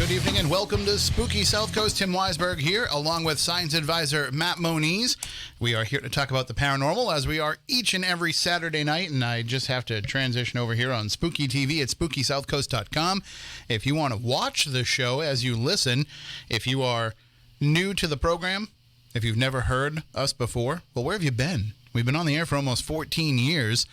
Good evening and welcome to Spooky South Coast. Tim Weisberg here, along with science advisor Matt Moniz. We are here to talk about the paranormal, as we are each and every Saturday night, and I just have to transition over here on Spooky TV at SpookySouthCoast.com. If you want to watch the show as you listen, if you are new to the program, if you've never heard us before, well, where have you been? We've been on the air for almost 14 years.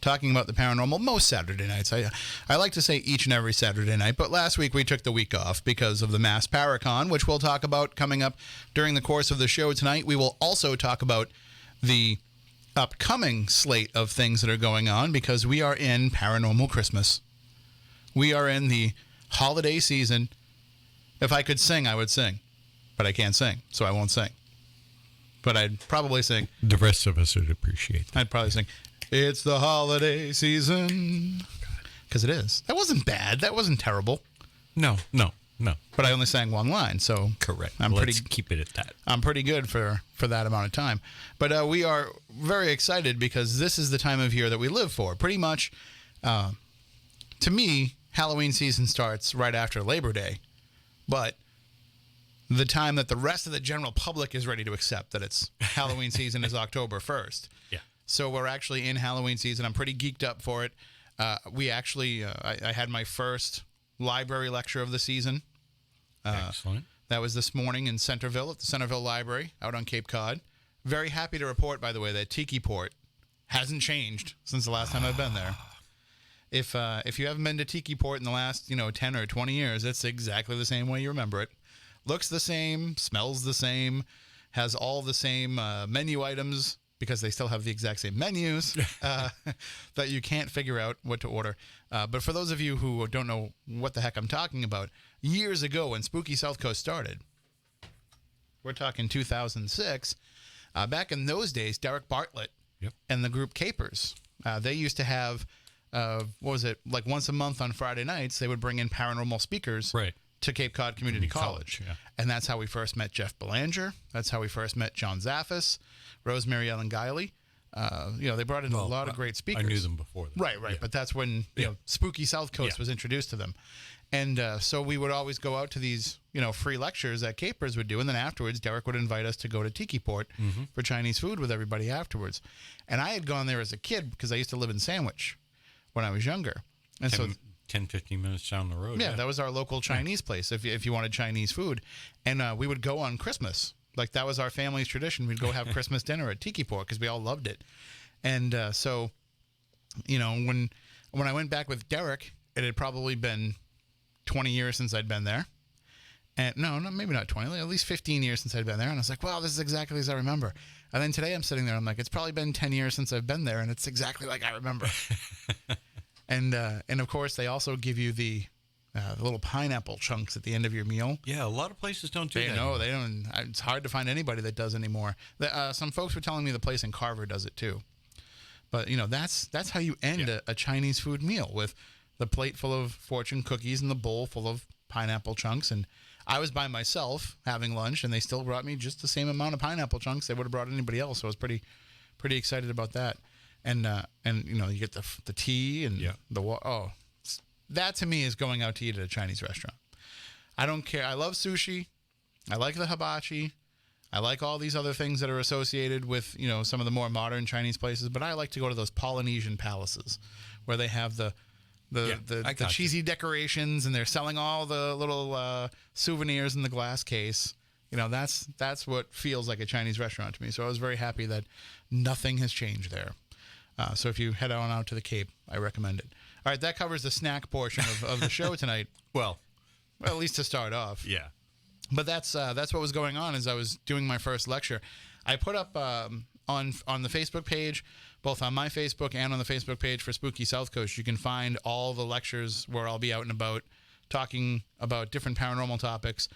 Talking about the paranormal most Saturday nights. I like to say each and every Saturday night, but last week we took the week off because of the Mass ParaCon, which we'll talk about coming up during the course of the show tonight. We will also talk about the upcoming slate of things that are going on because we are in Paranormal Christmas. We are in the holiday season. If I could sing, I would sing, but I can't sing, so I won't sing. But I'd probably sing. The rest of us would appreciate that. I'd probably sing, "It's the holiday season," because it is. That wasn't bad. That wasn't terrible. No. But I only sang one line, so Correct. Let's keep it at that. I'm pretty good for that amount of time. But we are very excited because this is the time of year that we live for. Pretty much, to me, Halloween season starts right after Labor Day, but the time that the rest of the general public is ready to accept that it's Halloween season is October 1st. Yeah. So we're actually in Halloween season. I'm pretty geeked up for it. We actually, I had my first library lecture of the season. Excellent. That was this morning in Centerville at the Centerville Library out on Cape Cod. Very happy to report, by the way, that Tiki Port hasn't changed since the last time I've been there. If you haven't been to Tiki Port in the last 10 or 20 years, it's exactly the same way you remember it. Looks the same, smells the same, has all the same menu items, because they still have the exact same menus that you can't figure out what to order. But for those of you who don't know what the heck I'm talking about, years ago when Spooky South Coast started, we're talking 2006, back in those days, Derek Bartlett and the group Capers, they used to have, like once a month on Friday nights, they would bring in paranormal speakers. Right. To Cape Cod Community College. Yeah. And that's how we first met Jeff Belanger. That's how we first met John Zaffis, Rosemary Ellen Guiley. They brought in a lot of great speakers. I knew them before that. Right. Yeah. But that's when Spooky South Coast was introduced to them. And so we would always go out to these free lectures that Capers would do. And then afterwards, Derek would invite us to go to Tiki Port for Chinese food with everybody afterwards. And I had gone there as a kid because I used to live in Sandwich when I was younger. And 10, 15 minutes down the road. Yeah, that was our local Chinese place if you wanted Chinese food. And we would go on Christmas. Like, that was our family's tradition. We'd go have Christmas dinner at Tiki Port because we all loved it. And so, when I went back with Derek, it had probably been 20 years since I'd been there. And no, maybe not 20, at least 15 years since I'd been there. And I was like, wow, this is exactly as I remember. And then today I'm sitting there, I'm like, it's probably been 10 years since I've been there, and it's exactly like I remember. And of course, they also give you the little pineapple chunks at the end of your meal. Yeah, a lot of places don't do that. No, they don't. It's hard to find anybody that does anymore. Some folks were telling me the place in Carver does it too. But that's how you end a Chinese food meal, with the plate full of fortune cookies and the bowl full of pineapple chunks. And I was by myself having lunch, and they still brought me just the same amount of pineapple chunks they would have brought anybody else. So I was pretty excited about that. And you get the tea and the water. Oh, that to me is going out to eat at a Chinese restaurant. I don't care. I love sushi. I like the hibachi. I like all these other things that are associated with some of the more modern Chinese places. But I like to go to those Polynesian palaces where they have the cheesy decorations, and they're selling all the little souvenirs in the glass case. That's what feels like a Chinese restaurant to me. So I was very happy that nothing has changed there. So if you head on out to the Cape, I recommend it. All right, that covers the snack portion of the show tonight. Well, at least to start off. Yeah. But that's what was going on as I was doing my first lecture. I put up on the Facebook page, both on my Facebook and on the Facebook page for Spooky South Coast, you can find all the lectures where I'll be out and about talking about different paranormal topics.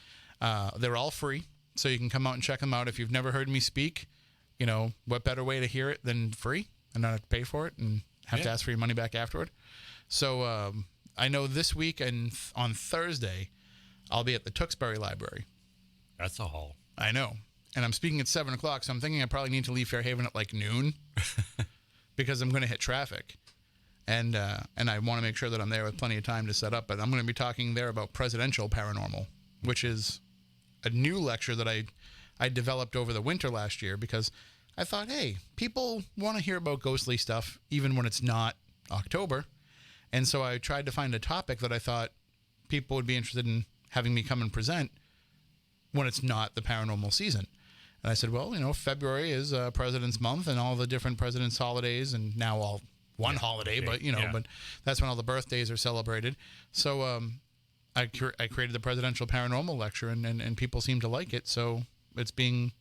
They're all free, so you can come out and check them out. If you've never heard me speak, what better way to hear it than free and not have to pay for it and have to ask for your money back afterward. So I know this week and on Thursday, I'll be at the Tewksbury Library. That's a haul. I know. And I'm speaking at 7 o'clock, so I'm thinking I probably need to leave Fairhaven at like noon because I'm going to hit traffic. And I want to make sure that I'm there with plenty of time to set up. But I'm going to be talking there about presidential paranormal, which is a new lecture that I developed over the winter last year because I thought, hey, people want to hear about ghostly stuff even when it's not October. And so I tried to find a topic that I thought people would be interested in having me come and present when it's not the paranormal season. And I said, well, February is President's Month and all the different president's holidays, and now all one holiday, but but that's when all the birthdays are celebrated. So I created the Presidential Paranormal Lecture, and people seem to like it. So it's being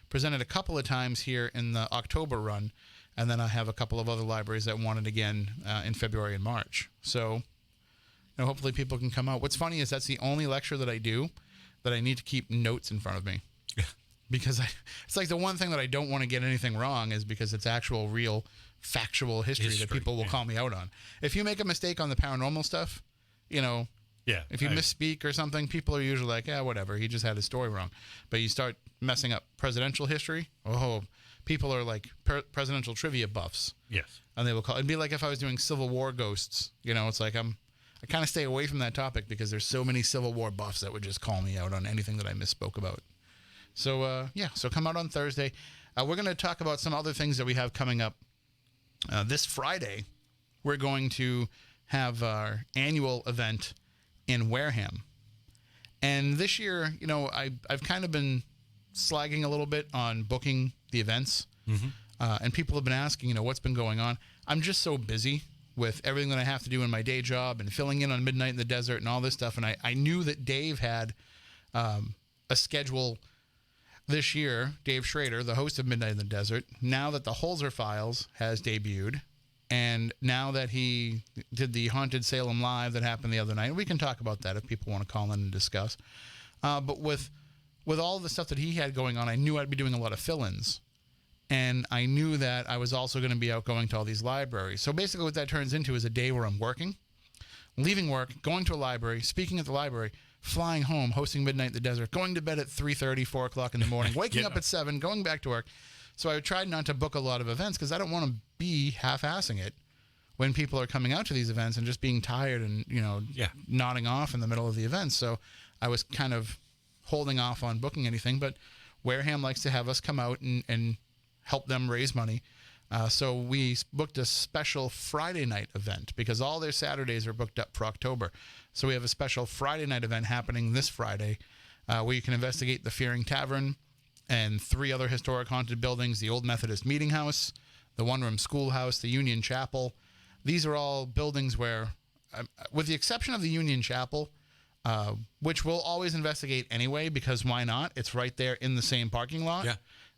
presented a couple of times here in the October run, and then I have a couple of other libraries that want it again in February and March. So hopefully people can come out. What's funny is that's the only lecture that I do that I need to keep notes in front of me. Because it's like the one thing that I don't want to get anything wrong is because it's actual, real, factual history that people will call me out on. If you make a mistake on the paranormal stuff, if you misspeak or something, people are usually like, yeah, whatever, he just had his story wrong. But you start messing up presidential history, people are like presidential trivia buffs. Yes. And they will call. It'd be like if I was doing Civil War ghosts. It's like I kind of stay away from that topic because there's so many Civil War buffs that would just call me out on anything that I misspoke about. So, so come out on Thursday. We're going to talk about some other things that we have coming up. This Friday, we're going to have our annual event in Wareham. And this year, I've kind of been slagging a little bit on booking the events. Mm-hmm. And people have been asking, what's been going on. I'm just so busy with everything that I have to do in my day job and filling in on Midnight in the Desert and all this stuff. And I knew that Dave had a schedule this year. Dave Schrader, the host of Midnight in the Desert, now that the Holzer Files has debuted, and now that he did the Haunted Salem Live that happened the other night, we can talk about that if people want to call in and discuss. But with all the stuff that he had going on, I knew I'd be doing a lot of fill-ins. And I knew that I was also going to be out going to all these libraries. So basically what that turns into is a day where I'm working, leaving work, going to a library, speaking at the library, flying home, hosting Midnight in the Desert, going to bed at 3:30, 4 o'clock in the morning, waking up at 7, going back to work. So I tried not to book a lot of events because I don't want to be half-assing it when people are coming out to these events and just being tired and, nodding off in the middle of the events. So I was kind of holding off on booking anything. But Wareham likes to have us come out and help them raise money. So we booked a special Friday night event because all their Saturdays are booked up for October. So we have a special Friday night event happening this Friday where you can investigate the Fearing Tavern and 3 other historic haunted buildings, the Old Methodist Meeting House, the one-room schoolhouse, the Union Chapel. These are all buildings where, with the exception of the Union Chapel, which we'll always investigate anyway because why not? It's right there in the same parking lot. Yeah.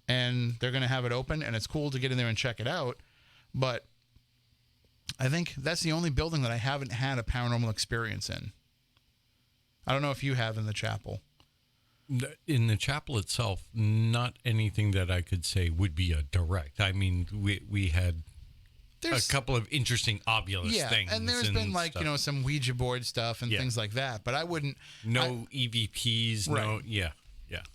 And they're going to have it open, and it's cool to get in there and check it out. But I think that's the only building that I haven't had a paranormal experience in. I don't know if you have in the chapel. In the chapel itself, not anything that I could say would be a direct. I mean, we had a couple of interesting obvious things. And there's been like, stuff. Some Ouija board stuff and things like that. But I wouldn't. No EVPs, right. Yeah.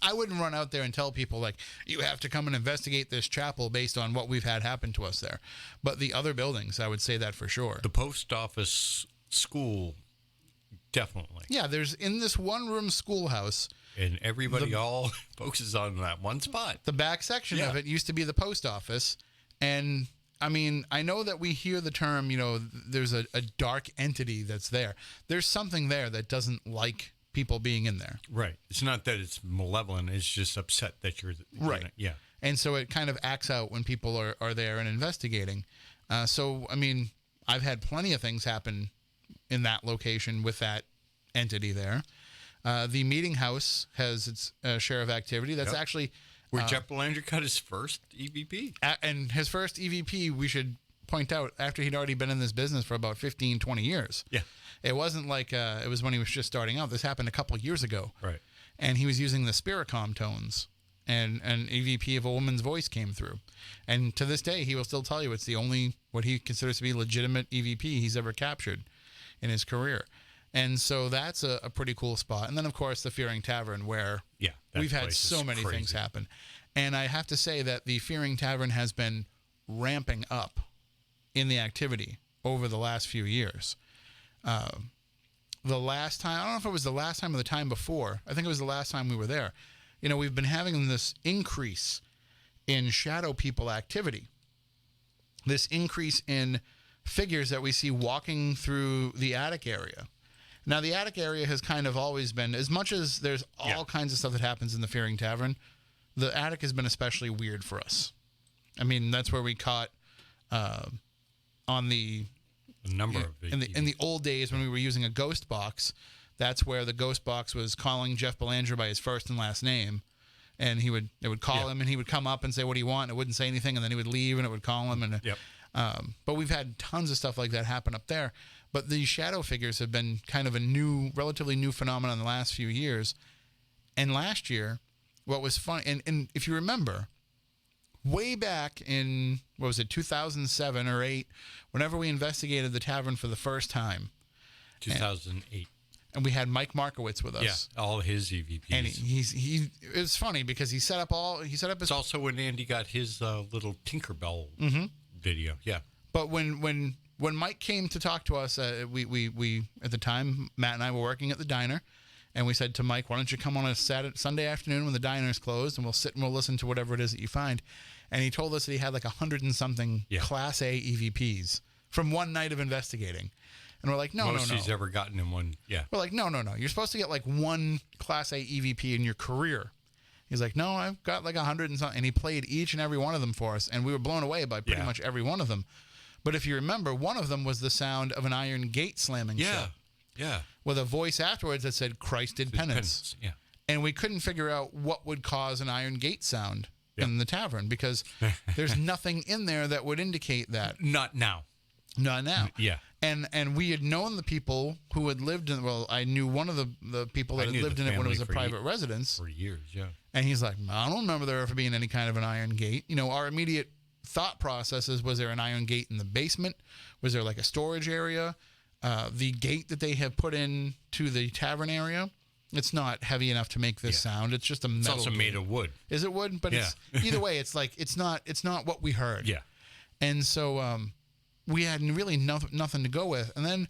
I wouldn't run out there and tell people, like, you have to come and investigate this chapel based on what we've had happen to us there. But the other buildings, I would say that for sure. The post office school, definitely. Yeah, there's in this one-room schoolhouse. And everybody all focuses on that one spot. The back section of it used to be the post office. And, I mean, I know that we hear the term, there's a dark entity that's there. There's something there that doesn't like people being in there. Right. It's not that it's malevolent. It's just upset that you're right. Yeah. And so it kind of acts out when people are there and investigating. So, I mean, I've had plenty of things happen in that location with that entity there. The meeting house has its share of activity. That's actually where Jeff Belanger got his first EVP. And his first EVP, we should point out, after he'd already been in this business for about 15, 20 years. Yeah. It wasn't like it was when he was just starting out. This happened a couple of years ago. Right. And he was using the Spiricom tones, and an EVP of a woman's voice came through. And to this day, he will still tell you it's the only, what he considers to be legitimate EVP he's ever captured in his career. And so that's a pretty cool spot. And then, of course, the Fearing Tavern, where we've had so many things happen. And I have to say that the Fearing Tavern has been ramping up in the activity over the last few years. The last time, I don't know if it was the last time or the time before. I think it was the last time we were there. You know, we've been having this increase in shadow people activity. This increase in figures that we see walking through the attic area. Now, the attic area has kind of always been, as much as there's all kinds of stuff that happens in the Fearing Tavern, the attic has been especially weird for us. I mean, that's where we caught on the number of in the old days when we were using a ghost box. That's where the ghost box was calling Jeff Belanger by his first and last name, and it would call him, and he would come up and say, "What do you want?" And it wouldn't say anything, and then he would leave, and it would call him. And but we've had tons of stuff like that happen up there. But these shadow figures have been kind of a relatively new phenomenon in the last few years. And last year, what was fun, and if you remember, way back in, 2007 or 8, whenever we investigated the tavern for the first time. 2008. And we had Mike Markowitz with us. Yeah, all his EVPs. And it was funny because he set up his... It's also when Andy got his little Tinkerbell video. Yeah. But when Mike came to talk to us, we at the time, Matt and I were working at the diner, and we said to Mike, "Why don't you come on a Sunday afternoon when the diner's closed, and we'll sit and we'll listen to whatever it is that you find." And he told us that he had like 100 and something Class A EVPs from one night of investigating. And we're like, no. Most he's ever gotten in one, We're like, no. You're supposed to get like one Class A EVP in your career. He's like, no, I've got like 100 and something. And he played each and every one of them for us, and we were blown away by pretty much every one of them. But if you remember, one of them was the sound of an iron gate slamming shut. Yeah. With a voice afterwards that said, "Christ did penance." Yeah. And we couldn't figure out what would cause an iron gate sound in the tavern because there's nothing in there that would indicate that. Not now. Not now. Yeah. And we had known the people who had lived in, I knew one of the people that had lived in it when it was a private residence. For years, yeah. And he's like, "I don't remember there ever being any kind of an iron gate." You know, our immediate thought process is, was there an iron gate in the basement? Was there like a storage area? The gate that they have put in to the tavern area, it's not heavy enough to make this sound. It's just a metal. It's also made of wood. Is it wood? But it's either way, it's like it's not what we heard. Yeah. And so we had really nothing to go with. And then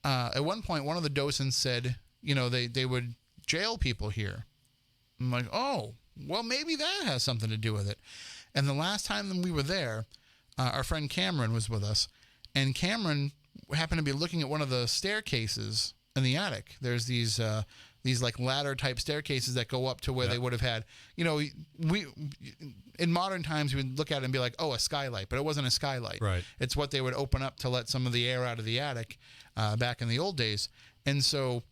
at one point, one of the docents said, you know, they would jail people here. I'm like, oh, well, maybe that has something to do with it. And the last time we were there, our friend Cameron was with us, and Cameron happened to be looking at one of the staircases in the attic. There's these like ladder type staircases that go up to where they would have had, you know, we in modern times we would look at it and be like, oh, a skylight, but it wasn't a skylight. Right. It's what they would open up to let some of the air out of the attic back in the old days. And so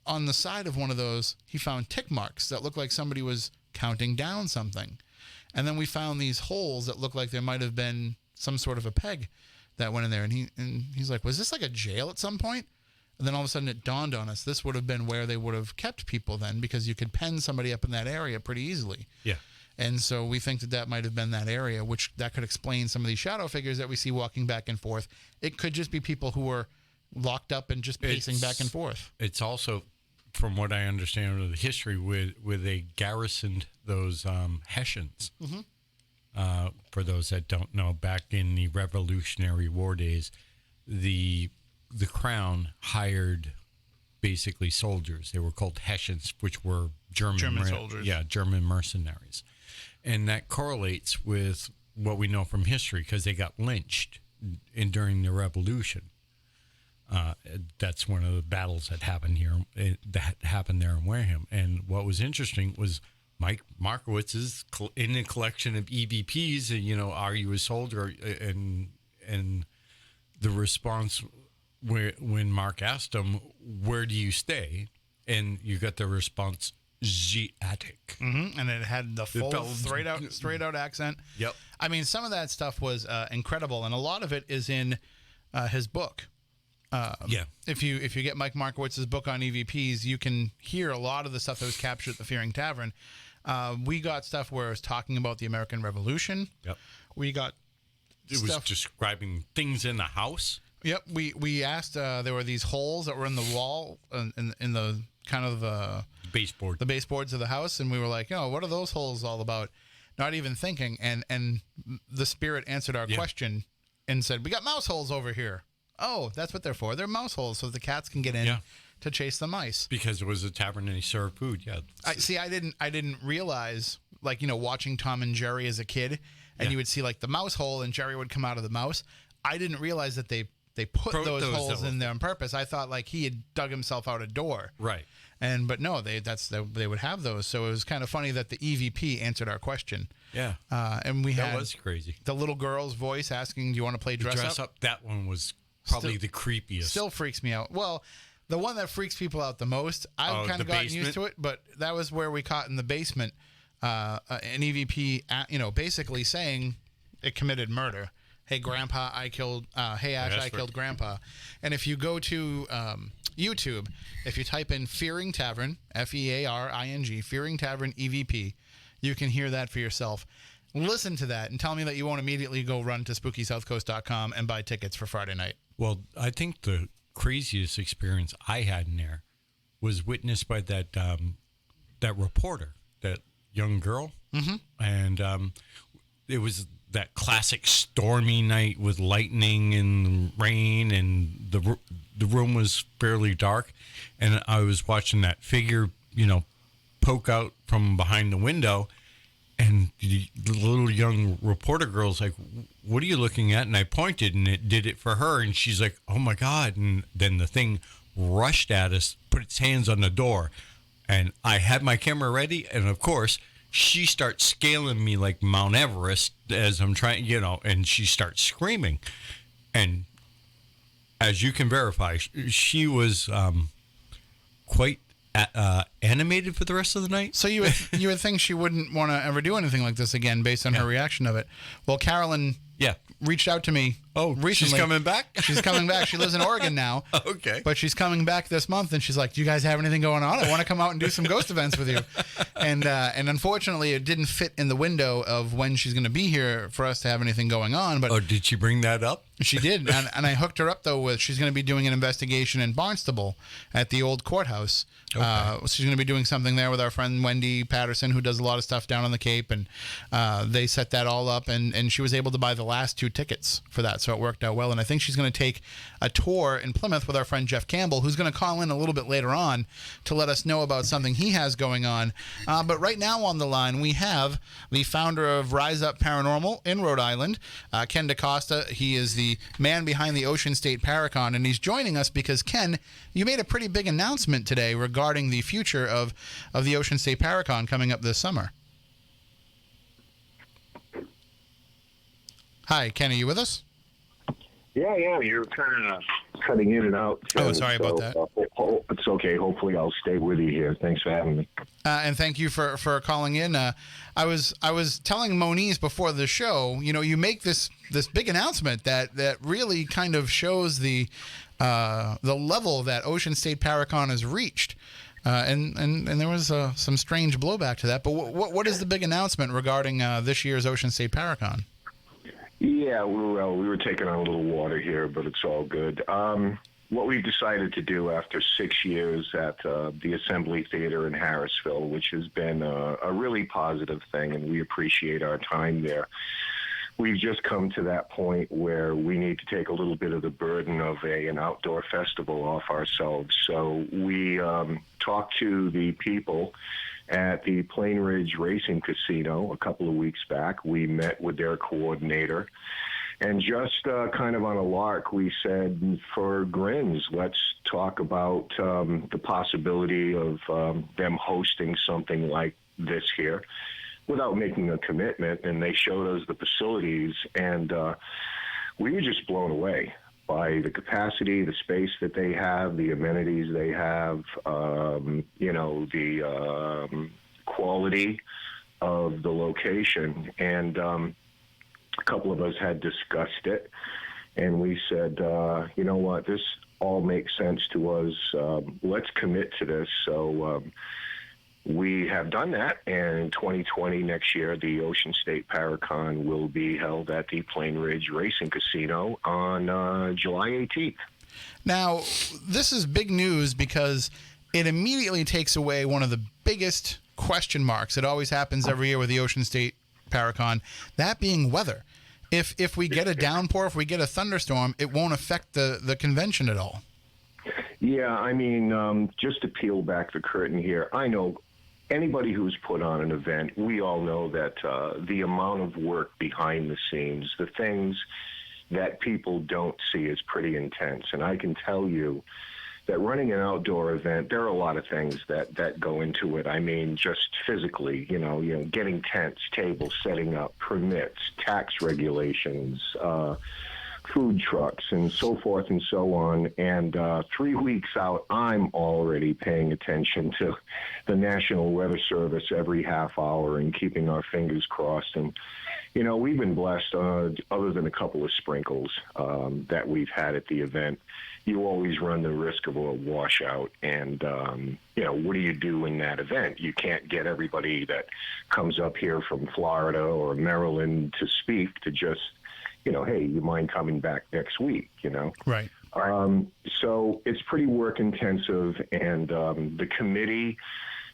on the side of one of those, he found tick marks that looked like somebody was counting down something. And then we found these holes that looked like there might have been some sort of a peg that went in there. And he's like, was this like a jail at some point? And then all of a sudden it dawned on us, this would have been where they would have kept people then, because you could pen somebody up in that area pretty easily. Yeah. And so we think that might have been that area, which that could explain some of these shadow figures that we see walking back and forth. It could just be people who were locked up and just pacing back and forth. It's also, from what I understand of the history, where they garrisoned those Hessians. Mm-hmm. For those that don't know, back in the Revolutionary War days, the Crown hired basically soldiers. They were called Hessians, which were German soldiers. Yeah, German mercenaries. And that correlates with what we know from history, because they got lynched during the Revolution. That's one of the battles that happened here, that happened there in Wareham. And what was interesting was Mike Markowitz is in a collection of EVPs, and, you know, are you a soldier? And the response, when Mark asked him, where do you stay? And you got the response, the attic. Mm-hmm. And it had the full straight out accent. Yep. I mean, some of that stuff was incredible, and a lot of it is in his book. If you get Mike Markowitz's book on EVPs, you can hear a lot of the stuff that was captured at the Fearing Tavern. We got stuff where it was talking about the American Revolution. Yep. We got stuff was describing things in the house. Yep. We asked, there were these holes that were in the wall in the kind of the baseboards of the house, and we were like, what are those holes all about? Not even thinking, and the spirit answered our question and said, "We got mouse holes over here." Oh, that's what they're for. They're mouse holes so the cats can get in to chase the mice. Because it was a tavern and he served food. Yeah. I didn't realize, like, watching Tom and Jerry as a kid, and you would see like the mouse hole and Jerry would come out of the mouse. I didn't realize that they put those holes in there on purpose. I thought like he had dug himself out a door. Right. But no, they would have those. So it was kind of funny that the EVP answered our question. Yeah. And that was crazy. The little girl's voice asking, "Do you want to play dress up?" That one was probably the creepiest. Still freaks me out. Well, the one that freaks people out the most, I've kind of gotten used to it, but that was where we caught in the basement an EVP, basically saying it committed murder. Hey, Grandpa, I killed. Hey, Ash, I killed Grandpa. And if you go to YouTube, if you type in Fearing Tavern, FEARING, Fearing Tavern EVP, you can hear that for yourself. Listen to that and tell me that you won't immediately go run to SpookySouthCoast.com and buy tickets for Friday night. Well, I think the craziest experience I had in there was witnessed by that reporter, that young girl. Mm-hmm. And it was that classic stormy night with lightning and rain, and the room was fairly dark. And I was watching that figure, poke out from behind the window. And the little young reporter girl's like, "What are you looking at?" And I pointed, and it did it for her. And she's like, "Oh, my God." And then the thing rushed at us, put its hands on the door. And I had my camera ready. And, of course, she starts scaling me like Mount Everest as I'm trying, and she starts screaming. And as you can verify, she was quite animated for the rest of the night. So you would think she wouldn't want to ever do anything like this again based on her reaction of it. Well, Carolyn reached out to me recently. She's coming back? She's coming back. She lives in Oregon now. Okay. But she's coming back this month, and she's like, "Do you guys have anything going on? I want to come out and do some ghost events with you." And unfortunately, it didn't fit in the window of when she's going to be here for us to have anything going on. But did she bring that up? She did. And I hooked her up, though, with she's going to be doing an investigation in Barnstable at the old courthouse. Okay. She's going to be doing something there with our friend Wendy Patterson, who does a lot of stuff down on the Cape. And they set that all up, and she was able to buy the last 2 tickets for that. So it worked out well. And I think she's going to take a tour in Plymouth with our friend Geoff Campbell, who's going to call in a little bit later on to let us know about something he has going on. But right now on the line, we have the founder of RISEUP Paranormal in Rhode Island, Ken DeCosta. He is the man behind the Ocean State ParaCon, and he's joining us because, Ken, you made a pretty big announcement today regarding the future of the Ocean State ParaCon coming up this summer. Hi, Ken, are you with us? Yeah, you're kind of cutting in and out. Oh, sorry about that. It's okay. Hopefully I'll stay with you here. Thanks for having me. And thank you for calling in. I was telling Moniz before the show, you make this big announcement that really kind of shows the level that Ocean State ParaCon has reached. And there was some strange blowback to that. But what is the big announcement regarding this year's Ocean State ParaCon? Yeah, we were taking on a little water here, but it's all good. What we've decided to do after 6 years at the Assembly Theater in Harrisville, which has been a really positive thing, and we appreciate our time there. We've just come to that point where we need to take a little bit of the burden of an outdoor festival off ourselves. So we talked to the people at the Plain Ridge Racing Casino a couple of weeks back. We met with their coordinator, and just kind of on a lark, we said, for grins, let's talk about the possibility of them hosting something like this here without making a commitment. And they showed us the facilities, and we were just blown away by the capacity, the space that they have, the amenities they have, the quality of the location. And a couple of us had discussed it, and we said, you know what, this all makes sense to us. Let's commit to this. So we have done that, and in 2020, next year, the Ocean State ParaCon will be held at the Plain Ridge Racing Casino on July 18th. Now, this is big news because it immediately takes away one of the biggest question marks. It always happens every year with the Ocean State ParaCon, that being weather. if we get a downpour, if we get a thunderstorm, it won't affect the convention at all. Yeah, I mean, just to peel back the curtain here, I know anybody who's put on an event, we all know that the amount of work behind the scenes, the things that people don't see is pretty intense. And I can tell you that running an outdoor event, there are a lot of things that go into it. I mean, just physically, getting tents, tables, setting up, permits, tax regulations, food trucks, and so forth and so on. And 3 weeks out, I'm already paying attention to the National Weather Service every half hour and keeping our fingers crossed. And, we've been blessed, other than a couple of sprinkles that we've had at the event. You always run the risk of a washout. And, what do you do in that event? You can't get everybody that comes up here from Florida or Maryland to speak to just, hey, you mind coming back next week, Right. So it's pretty work intensive, and the committee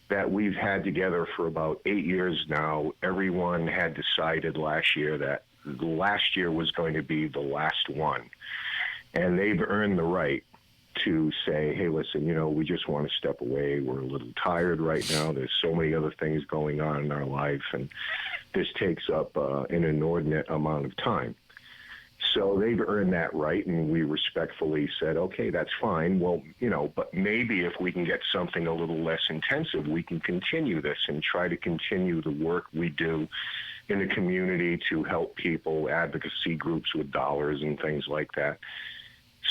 that we've had together for about 8 years now, everyone had decided last year that last year was going to be the last one. And they've earned the right to say, hey, listen, we just want to step away. We're a little tired right now. There's so many other things going on in our life, and this takes up an inordinate amount of time. So they've earned that right, and we respectfully said, okay, that's fine. Well, but maybe if we can get something a little less intensive, we can continue this and try to continue the work we do in the community to help people, advocacy groups with dollars and things like that.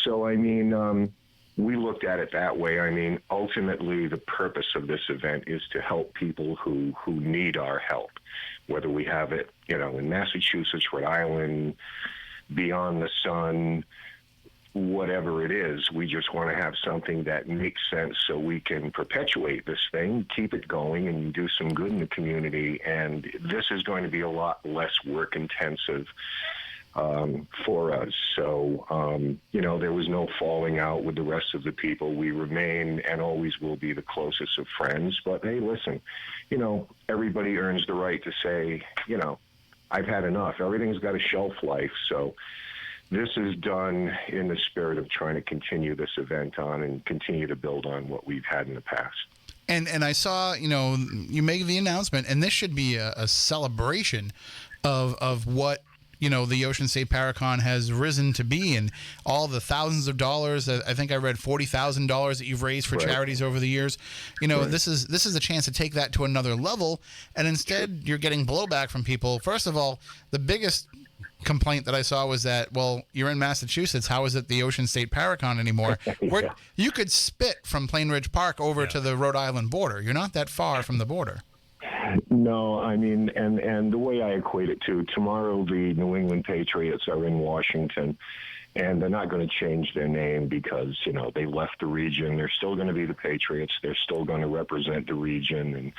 So, I mean, we looked at it that way. I mean, ultimately, the purpose of this event is to help people who need our help, whether we have it, in Massachusetts, Rhode Island, beyond the sun, whatever it is. We just want to have something that makes sense so we can perpetuate this thing, keep it going, and do some good in the community. And this is going to be a lot less work intensive for us. So, there was no falling out with the rest of the people. We remain and always will be the closest of friends. But hey, listen, everybody earns the right to say, I've had enough. Everything's got a shelf life. So this is done in the spirit of trying to continue this event on and continue to build on what we've had in the past. And I saw, you make the announcement, and this should be a celebration of what, the Ocean State ParaCon has risen to be, and all the thousands of dollars. I think I read $40,000 that you've raised for charities over the years. This is a chance to take that to another level, and instead you're getting blowback from people. First of all, the biggest complaint that I saw was that, well, you're in Massachusetts. How is it the Ocean State ParaCon anymore? Yeah. You could spit from Plain Ridge Park over to the Rhode Island border. You're not that far from the border. No, I mean, and the way I equate it to, tomorrow the New England Patriots are in Washington, and they're not going to change their name because, they left the region. They're still going to be the Patriots. They're still going to represent the region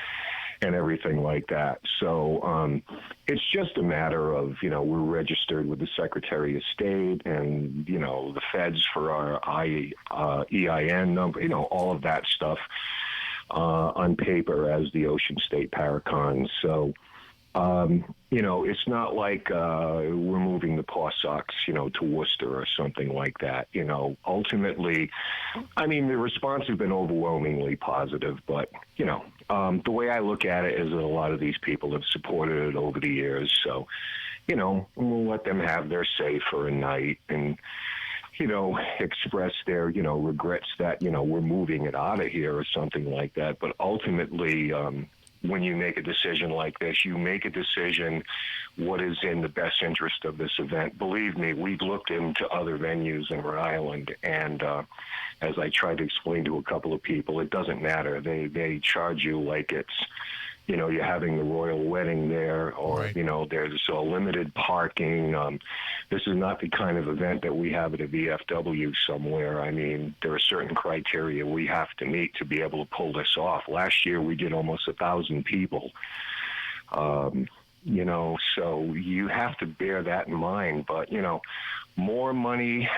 and everything like that. So it's just a matter of, we're registered with the Secretary of State and, the feds for our EIN number, all of that stuff. On paper as the Ocean State ParaCon. So, it's not like we're moving the paw socks, to Worcester or something like that. Ultimately, I mean, the response has been overwhelmingly positive, but, the way I look at it is that a lot of these people have supported it over the years. So, we'll let them have their say for a night and, express their, regrets that, we're moving it out of here or something like that. But ultimately, when you make a decision like this, you make a decision what is in the best interest of this event. Believe me, we've looked into other venues in Rhode Island, and as I tried to explain to a couple of people, it doesn't matter. They charge you like it's, you're having the royal wedding there, or, right. There's limited parking. This is not the kind of event that we have at a VFW somewhere. I mean, there are certain criteria we have to meet to be able to pull this off. Last year, we did almost 1,000 people. So you have to bear that in mind. But, more money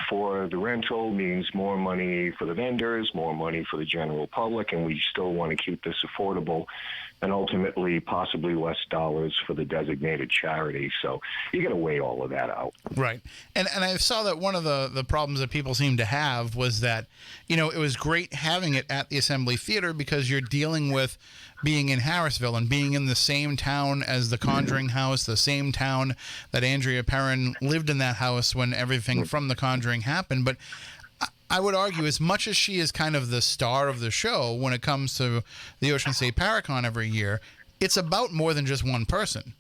for the rental means more money for the vendors, more money for the general public, and we still want to keep this affordable, and ultimately possibly less dollars for the designated charity. So you got to weigh all of that out. Right. And I saw that one of the problems that people seem to have was that, it was great having it at the Assembly Theater because you're dealing with being in Harrisville and being in the same town as the Conjuring house, the same town that Andrea Perron lived in that house when everything from the Conjuring happened. But I would argue, as much as she is kind of the star of the show when it comes to the Ocean State ParaCon every year, it's about more than just one person.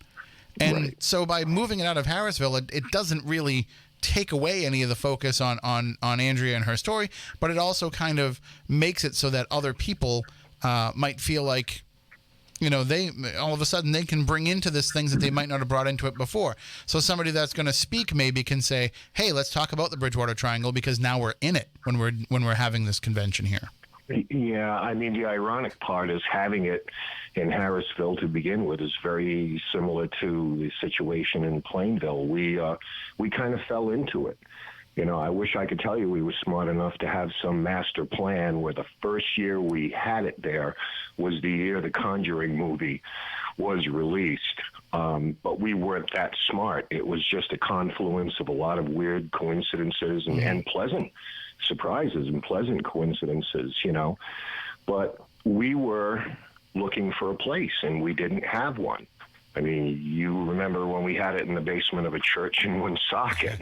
And so by moving it out of Harrisville, it doesn't really take away any of the focus on Andrea and her story, but it also kind of makes it so that other people might feel like, they all of a sudden they can bring into this things that they might not have brought into it before. So somebody that's going to speak maybe can say, "Hey, let's talk about the Bridgewater Triangle because now we're in it when we're having this convention here." Yeah, I mean, the ironic part is having it in Harrisville to begin with is very similar to the situation in Plainville. We kind of fell into it. I wish I could tell you we were smart enough to have some master plan where the first year we had it there was the year the Conjuring movie was released. But we weren't that smart. It was just a confluence of a lot of weird coincidences and pleasant surprises and pleasant coincidences, But we were looking for a place, and we didn't have one. I mean, you remember when we had it in the basement of a church in Woonsocket,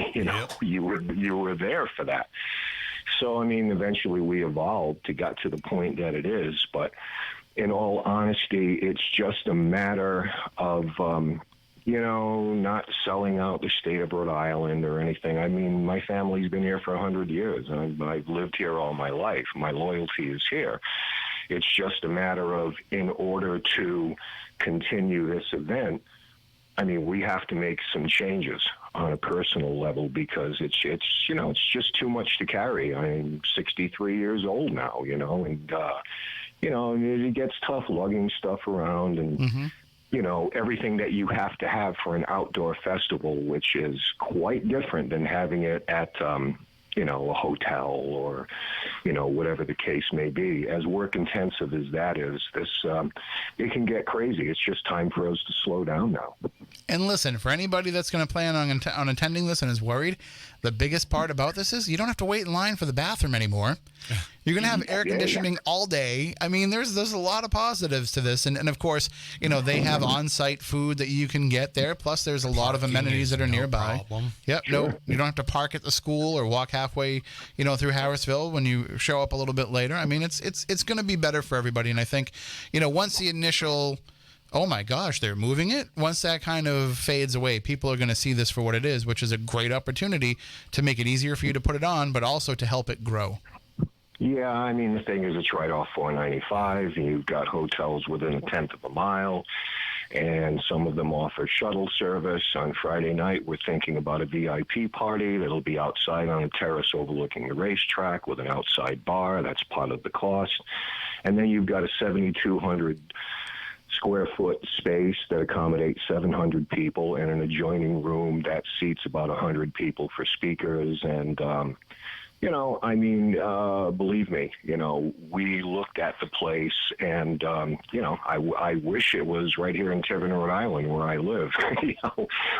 you were there for that. So, I mean, eventually we evolved to get to the point that it is. But in all honesty, it's just a matter of, not selling out the state of Rhode Island or anything. I mean, my family's been here for 100 years, and I've lived here all my life. My loyalty is here. It's just a matter of, in order to continue this event, I mean, we have to make some changes on a personal level because it's just too much to carry. I'm 63 years old now, and it gets tough lugging stuff around and everything that you have to have for an outdoor festival, which is quite different than having it at a hotel or, whatever the case may be. As work intensive as that is, it can get crazy. It's just time for us to slow down now. And listen, for anybody that's going to plan on attending this and is worried, the biggest part about this is you don't have to wait in line for the bathroom anymore. You're going to have air conditioning all day. I mean, there's a lot of positives to this. And of course, they have on-site food that you can get there. Plus, there's a lot of amenities that are nearby. Problem. Yep. Sure. No, you don't have to park at the school or walk halfway, through Harrisville when you show up a little bit later. I mean, it's going to be better for everybody. And I think, once the initial, oh my gosh, they're moving it, once that kind of fades away, people are going to see this for what it is, which is a great opportunity to make it easier for you to put it on, but also to help it grow. Yeah, I mean, the thing is, it's right off 495, and you've got hotels within a tenth of a mile, and some of them offer shuttle service. On Friday night, we're thinking about a VIP party that'll be outside on a terrace overlooking the racetrack with an outside bar. That's part of the cost. And then you've got a 7,200 square foot space that accommodates 700 people and an adjoining room that seats about 100 people for speakers. And, believe me, we looked at the place and, I wish it was right here in Tiverton, Rhode Island, where I live.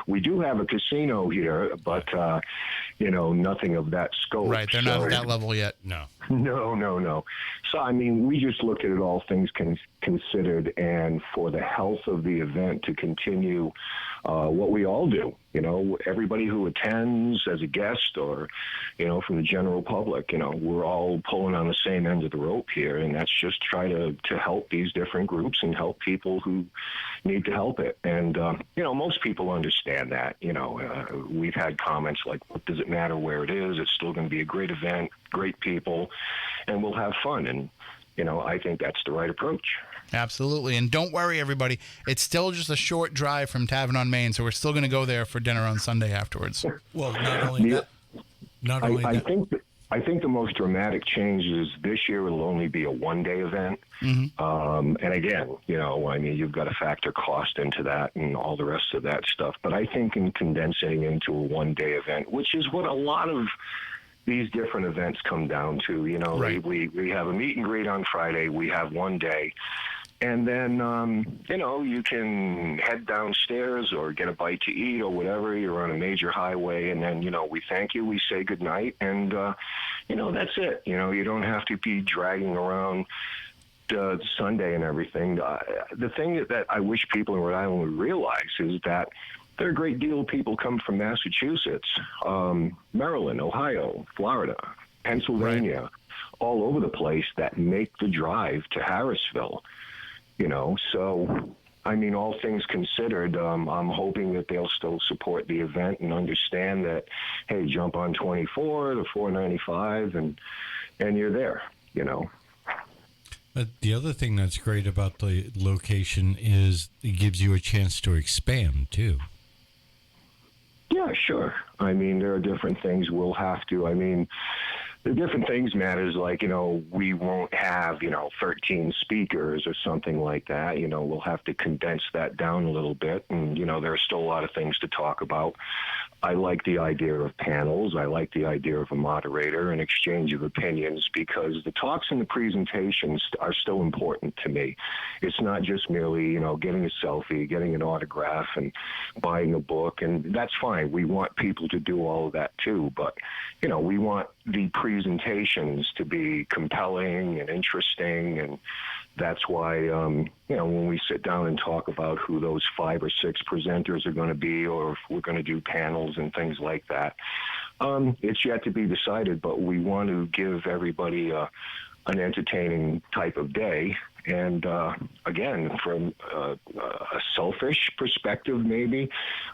We do have a casino here, but, nothing of that scope. Right. They're not at that level yet. No. So, I mean, we just look at it all things considered, and for the health of the event to continue, what we all do, everybody who attends as a guest or, from the general public, we're all pulling on the same end of the rope here. And that's just try to help these different groups and help people who need to help it. And, most people understand that, we've had comments like, what does it matter where it is? It's still going to be a great event, great people, and we'll have fun. And, I think that's the right approach. Absolutely. And don't worry, everybody. It's still just a short drive from Tavern on Main, so we're still going to go there for dinner on Sunday afterwards. Well, not only that. I think the most dramatic change is this year it'll only be a one-day event. Mm-hmm. And again, you've got to factor cost into that and all the rest of that stuff. But I think in condensing into a one-day event, which is what a lot of these different events come down to. You know, Right. we have a meet and greet on Friday. We have one day. And then, you know, you can head downstairs or get a bite to eat or whatever. You're on a major highway. And then, you know, we thank you. We say goodnight. And, you know, that's it. You know, you don't have to be dragging around Sunday and everything. The thing that I wish people in Rhode Island would realize is that there are a great deal of people come from Massachusetts, Maryland, Ohio, Florida, Pennsylvania, all over the place that make the drive to Harrisville. You know, so, I mean, all things considered, I'm hoping that they'll still support the event and understand that, hey, jump on 24, the 495, and you're there, you know. But the other thing that's great about the location is it gives you a chance to expand, too. Yeah, sure. I mean, there are different things we'll have to. I mean, the different things matters, like, you know, we won't have, 13 speakers or something like that. You know, we'll have to condense that down a little bit. And, you know, there are still a lot of things to talk about. I like the idea of panels. I like the idea of a moderator and exchange of opinions, because the talks and the presentations are still important to me. It's not just merely, getting a selfie, getting an autograph, and buying a book. And that's fine. We want people to do all of that too. But, we want the presentations to be compelling and interesting. And that's why, when we sit down and talk about who those 5 or 6 presenters are going to be, or if we're going to do panels and things like that, it's yet to be decided, but we want to give everybody an entertaining type of day. And again, from a selfish perspective, maybe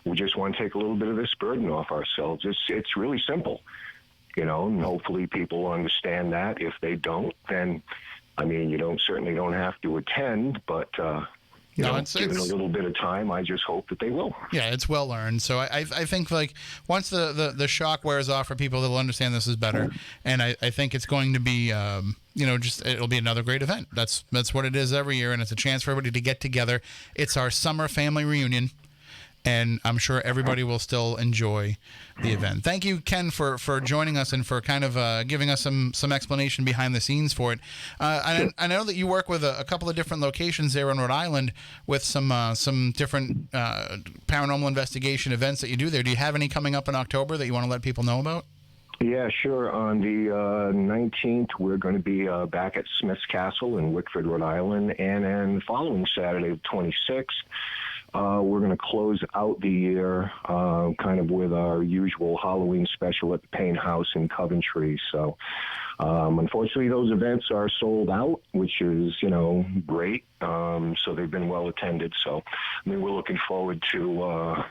we just want to take a little bit of this burden off ourselves. It's really simple, and hopefully people understand that. If they don't, then you certainly don't have to attend, but given a little bit of time, I just hope that they will. Yeah, it's well earned. So I think, like, once the shock wears off for people, they'll understand this is better. And I think it's going to be, it'll be another great event. That's what it is every year, and it's a chance for everybody to get together. It's our summer family reunion, and I'm sure everybody will still enjoy the event. Thank you, Ken, for joining us and for kind of giving us some explanation behind the scenes for it. I know that you work with a couple of different locations there in Rhode Island with some different paranormal investigation events that you do there. Do you have any coming up in October that you want to let people know about? Yeah, sure. On the 19th, we're going to be back at Smith's Castle in Wickford, Rhode Island, and then the following Saturday, the 26th, we're going to close out the year kind of with our usual Halloween special at the Payne House in Coventry. So unfortunately, those events are sold out, which is, great. So they've been well attended. So, we're looking forward to,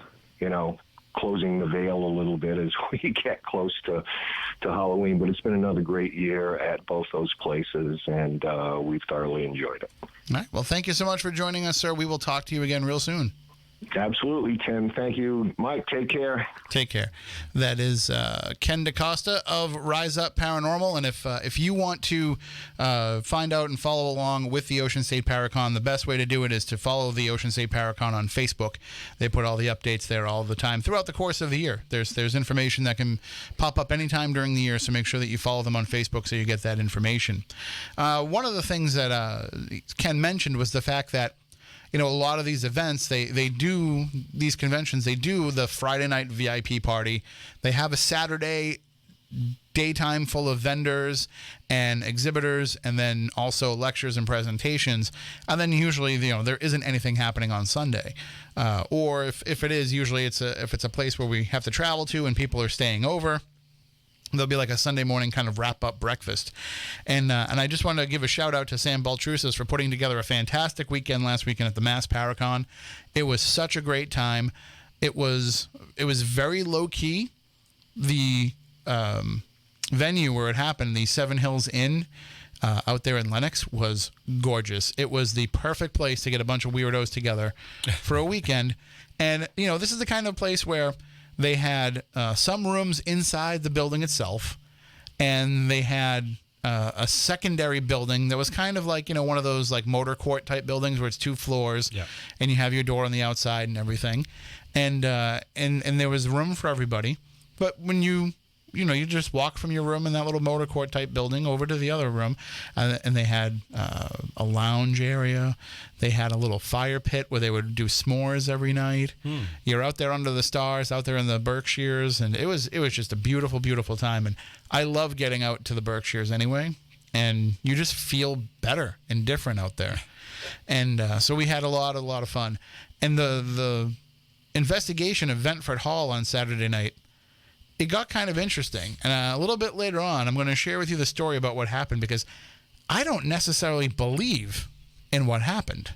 closing the veil a little bit as we get close to Halloween. But it's been another great year at both those places, and we've thoroughly enjoyed it. All right. Well, thank you so much for joining us, sir. We will talk to you again real soon. Absolutely, Tim. Thank you. Mike, take care. Take care. That is Ken DeCosta of RISEUP Paranormal. And if you want to find out and follow along with the Ocean State ParaCon, the best way to do it is to follow the Ocean State ParaCon on Facebook. They put all the updates there all the time throughout the course of the year. There's information that can pop up anytime during the year, so make sure that you follow them on Facebook so you get that information. One of the things that Ken mentioned was the fact that a lot of these events, these conventions, they do the Friday night VIP party. They have a Saturday daytime full of vendors and exhibitors, and then also lectures and presentations. And then usually, there isn't anything happening on Sunday. Or if it is, usually if it's a place where we have to travel to and people are staying over, there'll be like a Sunday morning kind of wrap-up breakfast. And I just wanted to give a shout-out to Sam Baltrusis for putting together a fantastic weekend last weekend at the Mass ParaCon. It was such a great time. It was very low-key. The venue where it happened, the Seven Hills Inn out there in Lenox, was gorgeous. It was the perfect place to get a bunch of weirdos together for a weekend. And, this is the kind of place where they had some rooms inside the building itself, and they had a secondary building that was kind of like, one of those like motor court type buildings where it's 2 floors, and you have your door on the outside and everything, and there was room for everybody. But when you you just walk from your room in that little motor court type building over to the other room, and they had a lounge area. They had a little fire pit where they would do s'mores every night. You're out there under the stars, out there in the Berkshires, and it was just a beautiful, beautiful time. And I love getting out to the Berkshires anyway, and you just feel better and different out there. And so we had a lot of fun. And the investigation of Benford Hall on Saturday night, it got kind of interesting. And a little bit later on, I'm going to share with you the story about what happened, because I don't necessarily believe in what happened.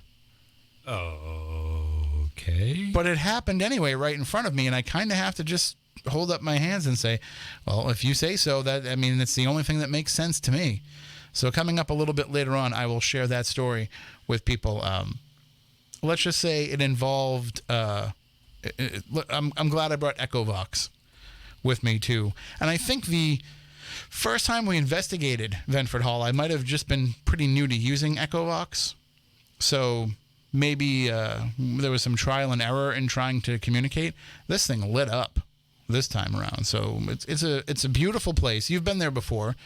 Okay. But it happened anyway right in front of me, and I kind of have to just hold up my hands and say, well, if you say so, it's the only thing that makes sense to me. So coming up a little bit later on, I will share that story with people. Let's just say it involved, I'm glad I brought Echovox with me too. And I think the first time we investigated Benford Hall, I might have just been pretty new to using Echovox. So maybe there was some trial and error in trying to communicate. This thing lit up this time around. So it's a beautiful place. You've been there before,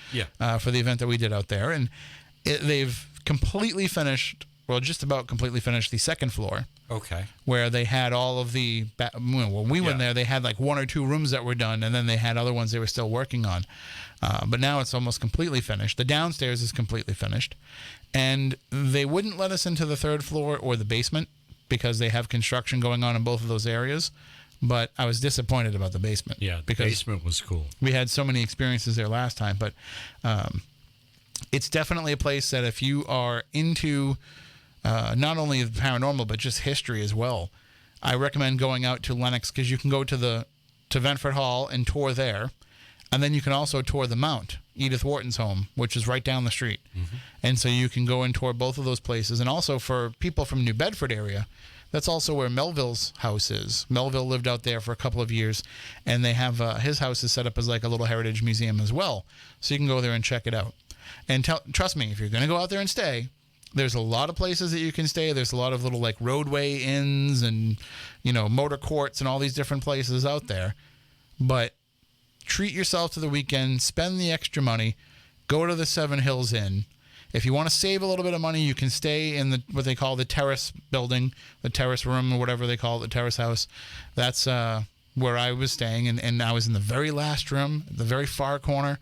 for the event that we did out there, and they've completely finished, well, just about completely finished the second floor. Okay. Where they had all of the, when we went there, they had like 1 or 2 rooms that were done, and then they had other ones they were still working on. But now it's almost completely finished. The downstairs is completely finished. And they wouldn't let us into the 3rd floor or the basement because they have construction going on in both of those areas. But I was disappointed about the basement. Yeah, the basement was cool. We had so many experiences there last time. But it's definitely a place that if you are into not only the paranormal, but just history as well, I recommend going out to Lenox, because you can go to Benford Hall and tour there. And then you can also tour the Mount, Edith Wharton's home, which is right down the street. Mm-hmm. And so you can go and tour both of those places. And also for people from New Bedford area, that's also where Melville's house is. Melville lived out there for a couple of years, and they have his house is set up as like a little heritage museum as well. So you can go there and check it out. And trust me, if you're going to go out there and stay, there's a lot of places that you can stay. There's a lot of little like roadway inns and, motor courts and all these different places out there. But treat yourself to the weekend, spend the extra money, go to the Seven Hills Inn. If you want to save a little bit of money, you can stay in what they call the terrace building, the terrace room, or whatever they call it, the terrace house. That's where I was staying, and I was in the very last room, the very far corner,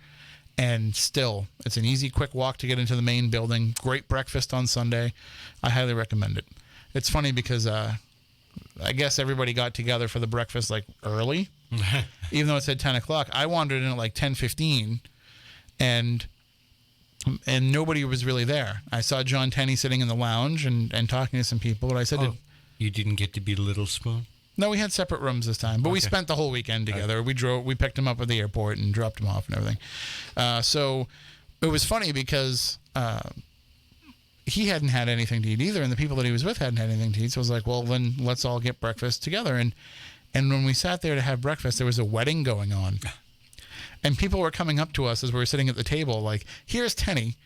and still, it's an easy, quick walk to get into the main building. Great breakfast on Sunday. I highly recommend it. It's funny because I guess everybody got together for the breakfast like early, even though it said 10 o'clock. I wandered in at like 10:15, and nobody was really there. I saw John Tenney sitting in the lounge and talking to some people, but I said, you didn't get to be Little Spoon? No, we had separate rooms this time, but we spent the whole weekend together. We picked him up at the airport and dropped him off and everything. So it was funny because he hadn't had anything to eat either, and the people that he was with hadn't had anything to eat. So I was like, well, then let's all get breakfast together. And when we sat there to have breakfast, there was a wedding going on. And people were coming up to us as we were sitting at the table, like, here's Tenney,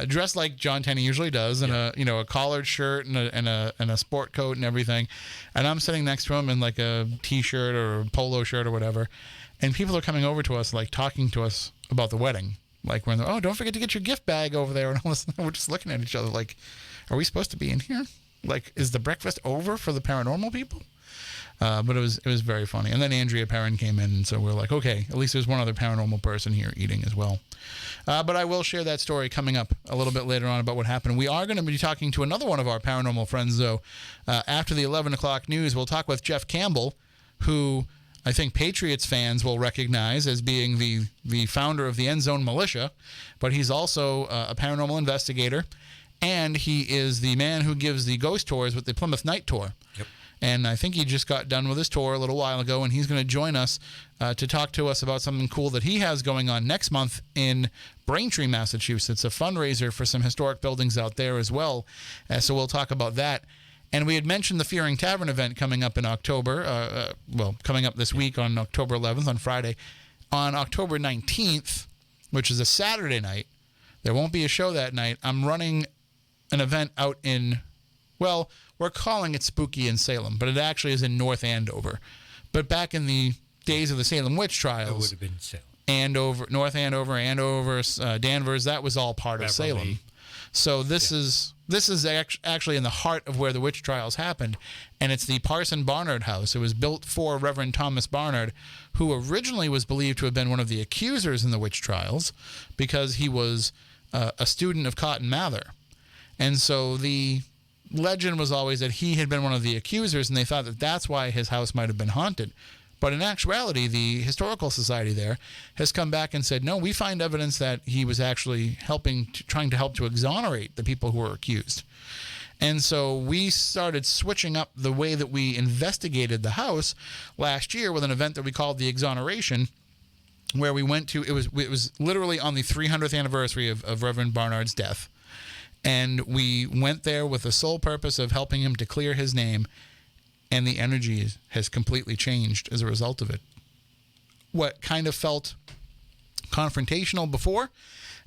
dressed like John Tenney usually does, in a collared shirt and a sport coat and everything. And I'm sitting next to him in like a t-shirt or a polo shirt or whatever. And people are coming over to us, like talking to us about the wedding. Like, when they're, don't forget to get your gift bag over there. And all this. We're just looking at each other like, are we supposed to be in here? Like, is the breakfast over for the paranormal people? But it was very funny. And then Andrea Perrin came in, and so we're like, okay, at least there's one other paranormal person here eating as well. But I will share that story coming up a little bit later on about what happened. We are going to be talking to another one of our paranormal friends, though. After the 11 o'clock news, we'll talk with Geoff Campbell, who I think Patriots fans will recognize as being the founder of the End Zone Militia, but he's also a paranormal investigator, and he is the man who gives the ghost tours with the Plymouth Night Tour. Yep. And I think he just got done with his tour a little while ago, and he's going to join us to talk to us about something cool that he has going on next month in Braintree, Massachusetts, a fundraiser for some historic buildings out there as well. So we'll talk about that. And we had mentioned the Fearing Tavern event coming up in October, coming up this week on October 11th, on Friday. On October 19th, which is a Saturday night, there won't be a show that night. I'm running an event out in, well, we're calling it Spooky in Salem, but it actually is in North Andover. But back in the days of the Salem witch trials, it would have been Salem. North Andover, Danvers, that was all part of Beverly. Salem. So this is actually in the heart of where the witch trials happened, and it's the Parson Barnard house. It was built for Reverend Thomas Barnard, who originally was believed to have been one of the accusers in the witch trials because he was a student of Cotton Mather. And so the legend was always that he had been one of the accusers, and they thought that that's why his house might have been haunted. But in actuality, the Historical Society there has come back and said, no, we find evidence that he was actually trying to help to exonerate the people who were accused. And so we started switching up the way that we investigated the house last year with an event that we called the Exoneration, where we went to, it was literally on the 300th anniversary of Reverend Barnard's death. And we went there with the sole purpose of helping him to clear his name, and the energy has completely changed as a result of it. What kind of felt confrontational before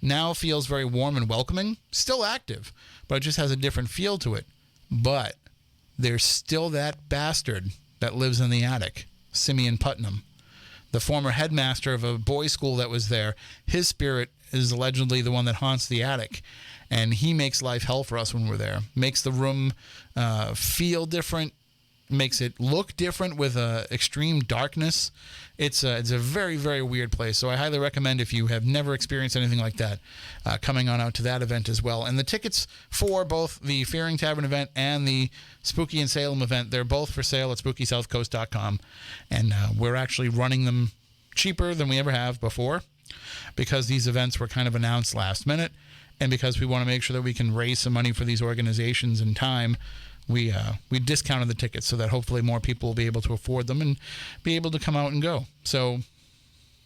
now feels very warm and welcoming, still active, but it just has a different feel to it. But there's still that bastard that lives in the attic, Simeon Putnam, the former headmaster of a boys' school that was there. His spirit is allegedly the one that haunts the attic, and he makes life hell for us when we're there. Makes the room feel different, makes it look different with extreme darkness. It's a very, very weird place. So I highly recommend, if you have never experienced anything like that, coming on out to that event as well. And the tickets for both the Fearing Tavern event and the Spooky in Salem event, they're both for sale at SpookySouthCoast.com. And we're actually running them cheaper than we ever have before, because these events were kind of announced last minute, and because we want to make sure that we can raise some money for these organizations in time. We discounted the tickets so that hopefully more people will be able to afford them and be able to come out and go. So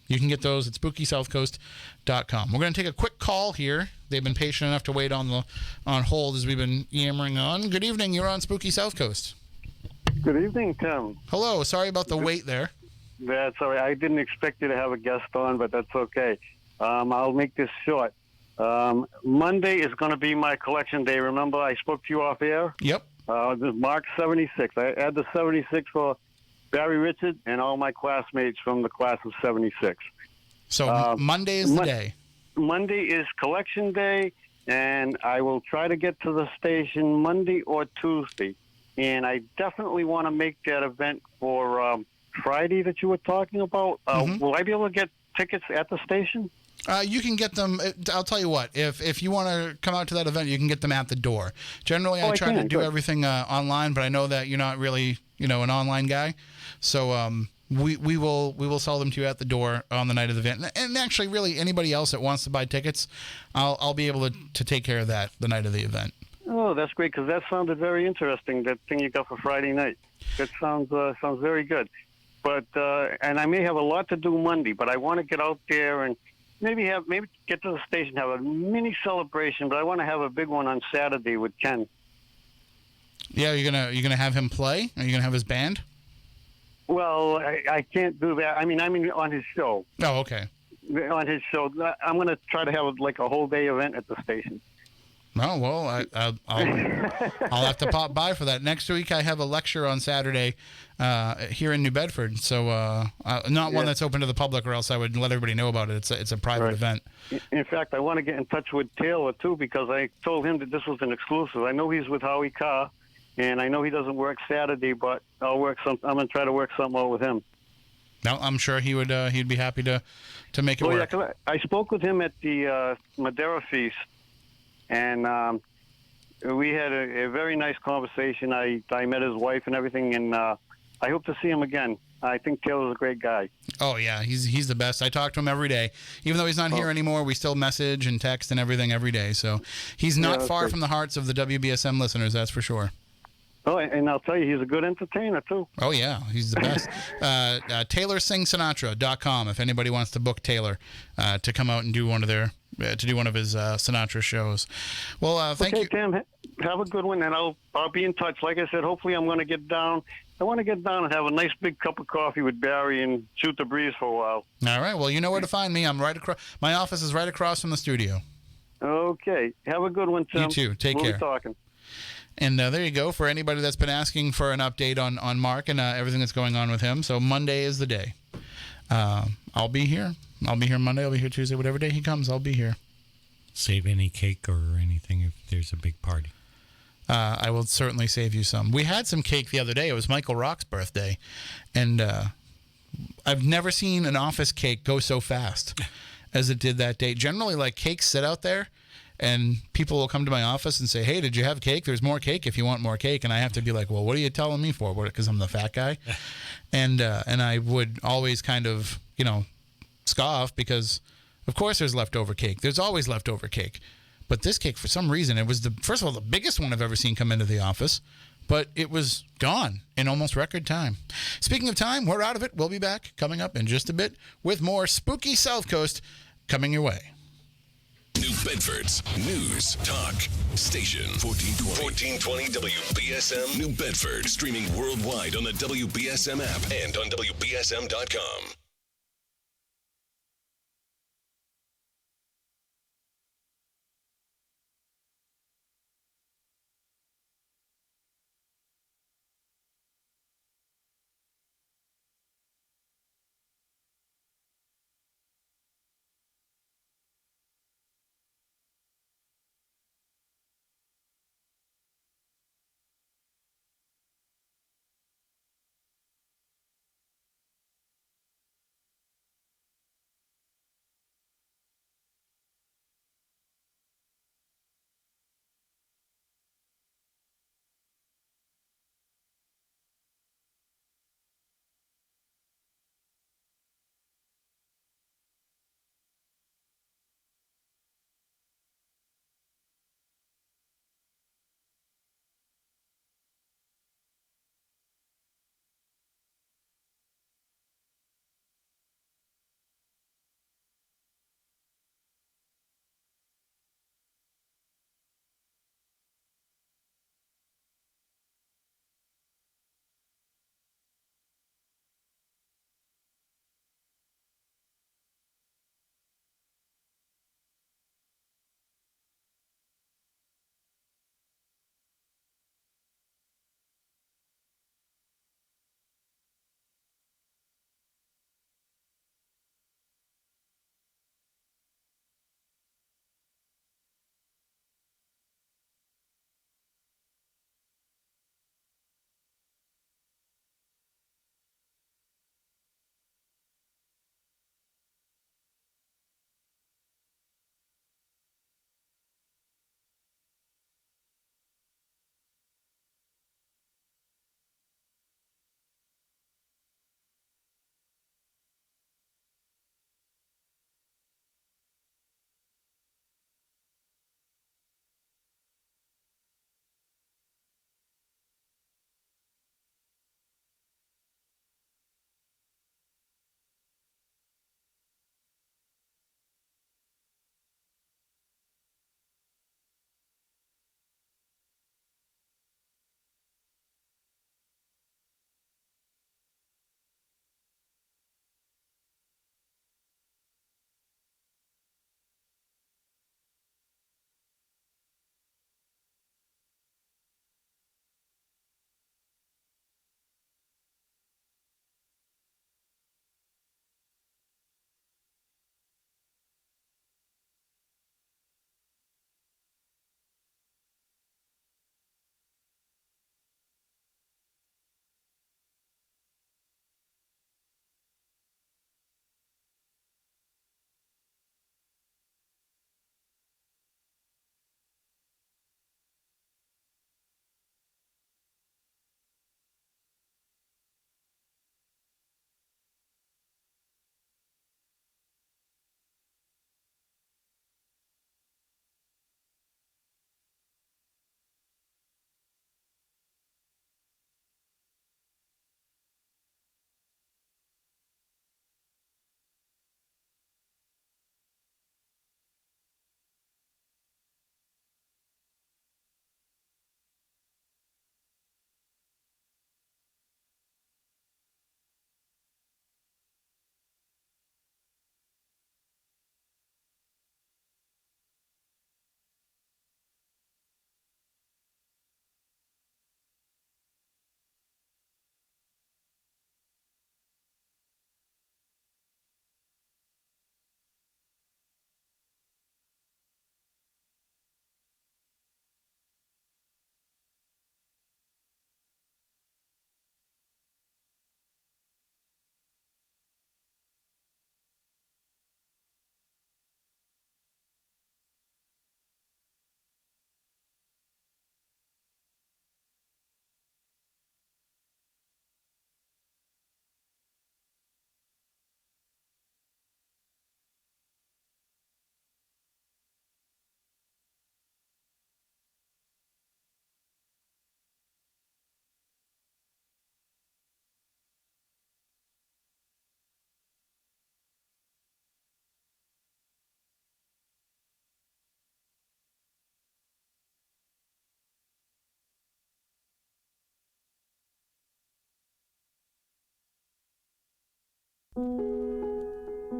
you can get those at SpookySouthCoast.com. We're going to take a quick call here. They've been patient enough to wait on hold as we've been yammering on. Good evening. You're on Spooky South Coast. Good evening, Tim. Hello. Sorry about the wait there. That's all right. I didn't expect you to have a guest on, but that's okay. I'll make this short. Monday is going to be my collection day. Remember, I spoke to you off air? Yep. This is Mark 76. I had the 76 for Barry Richard and all my classmates from the class of 76. So Monday is the day. Monday is collection day, and I will try to get to the station Monday or Tuesday. And I definitely want to make that event for Friday that you were talking about. Will I be able to get tickets at the station? You can get them. I'll tell you what. If you want to come out to that event, you can get them at the door. Generally, I try to do everything online, but I know that you're not really, an online guy. So we will sell them to you at the door on the night of the event. And actually, really, anybody else that wants to buy tickets, I'll be able to take care of that the night of the event. Oh, that's great, because that sounded very interesting. That thing you got for Friday night. That sounds very good. But and I may have a lot to do Monday, but I want to get out there and maybe get to the station, have a mini celebration, but I want to have a big one on Saturday with Ken. Yeah, you're gonna have him play? Are you gonna have his band? Well, I can't do that. I mean on his show. Oh, okay. On his show, I'm going to try to have like a whole day event at the station. Oh, well, I'll have to pop by for that. Next week, I have a lecture on Saturday here in New Bedford. So not one that's open to the public, or else I would let everybody know about it. It's a private event. In fact, I want to get in touch with Taylor, too, because I told him that this was an exclusive. I know he's with Howie Carr, and I know he doesn't work Saturday, but I'm going to try to work something out with him. No, I'm sure he'd be happy to make it work. Yeah, I spoke with him at the Madeira Feast, and we had a very nice conversation. I met his wife and everything, and I hope to see him again. I think Taylor's a great guy. Oh, yeah, he's the best. I talk to him every day. Even though he's not here anymore, we still message and text and everything every day. So he's not far from the hearts of the WBSM listeners, that's for sure. Oh, and I'll tell you, he's a good entertainer, too. Oh, yeah, he's the best. TaylorSingSinatra.com if anybody wants to book Taylor to come out and do one of his Sinatra shows. Well, thank you. Okay, Tim, have a good one, and I'll be in touch. Like I said, hopefully I'm going to get down. I want to get down and have a nice big cup of coffee with Barry and shoot the breeze for a while. All right, well, you know where to find me. I'm right across. My office is right across from the studio. Okay, have a good one, Tim. You too. Take care. We'll be talking. And there you go, for anybody that's been asking for an update on Mark and everything that's going on with him. So Monday is the day. I'll be here. I'll be here Monday. I'll be here Tuesday. Whatever day he comes, I'll be here. Save any cake or anything if there's a big party. I will certainly save you some. We had some cake the other day. It was Michael Rock's birthday, and I've never seen an office cake go so fast as it did that day. Generally, like, cakes sit out there, and people will come to my office and say, "Hey, did you have cake? There's more cake if you want more cake." And I have to be like, "Well, what are you telling me for?" Because I'm the fat guy, and I would always kind of, scoff because, of course, there's leftover cake. There's always leftover cake. But this cake, for some reason, it was first of all, the biggest one I've ever seen come into the office, but it was gone in almost record time. Speaking of time, we're out of it. We'll be back coming up in just a bit with more spooky South Coast coming your way. New Bedford's News Talk Station 1420 WBSM New Bedford, streaming worldwide on the WBSM app and on WBSM.com.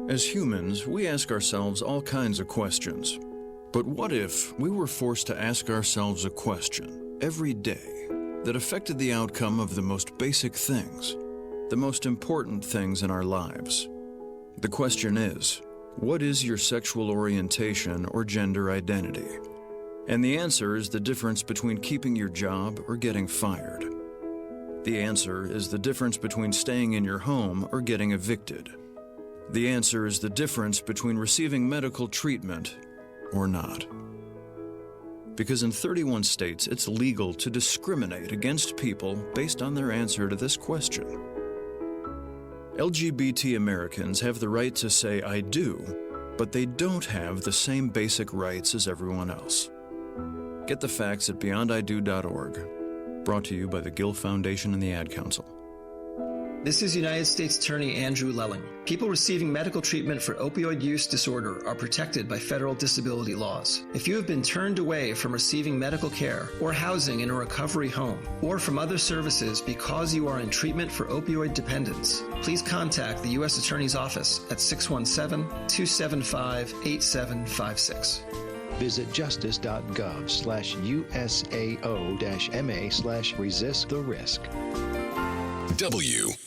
As humans, we ask ourselves all kinds of questions. But what if we were forced to ask ourselves a question every day that affected the outcome of the most basic things, the most important things in our lives? The question is, what is your sexual orientation or gender identity? And the answer is the difference between keeping your job or getting fired. The answer is the difference between staying in your home or getting evicted. The answer is the difference between receiving medical treatment or not. Because in 31 states, it's legal to discriminate against people based on their answer to this question. LGBT Americans have the right to say I do, but they don't have the same basic rights as everyone else. Get the facts at beyondido.org. Brought to you by the Gill Foundation and the Ad Council. This is United States Attorney Andrew Lelling. People receiving medical treatment for opioid use disorder are protected by federal disability laws. If you have been turned away from receiving medical care or housing in a recovery home or from other services because you are in treatment for opioid dependence, please contact the U.S. Attorney's Office at 617-275-8756. Visit justice.gov/USAO-MA/resist the risk. WBSM.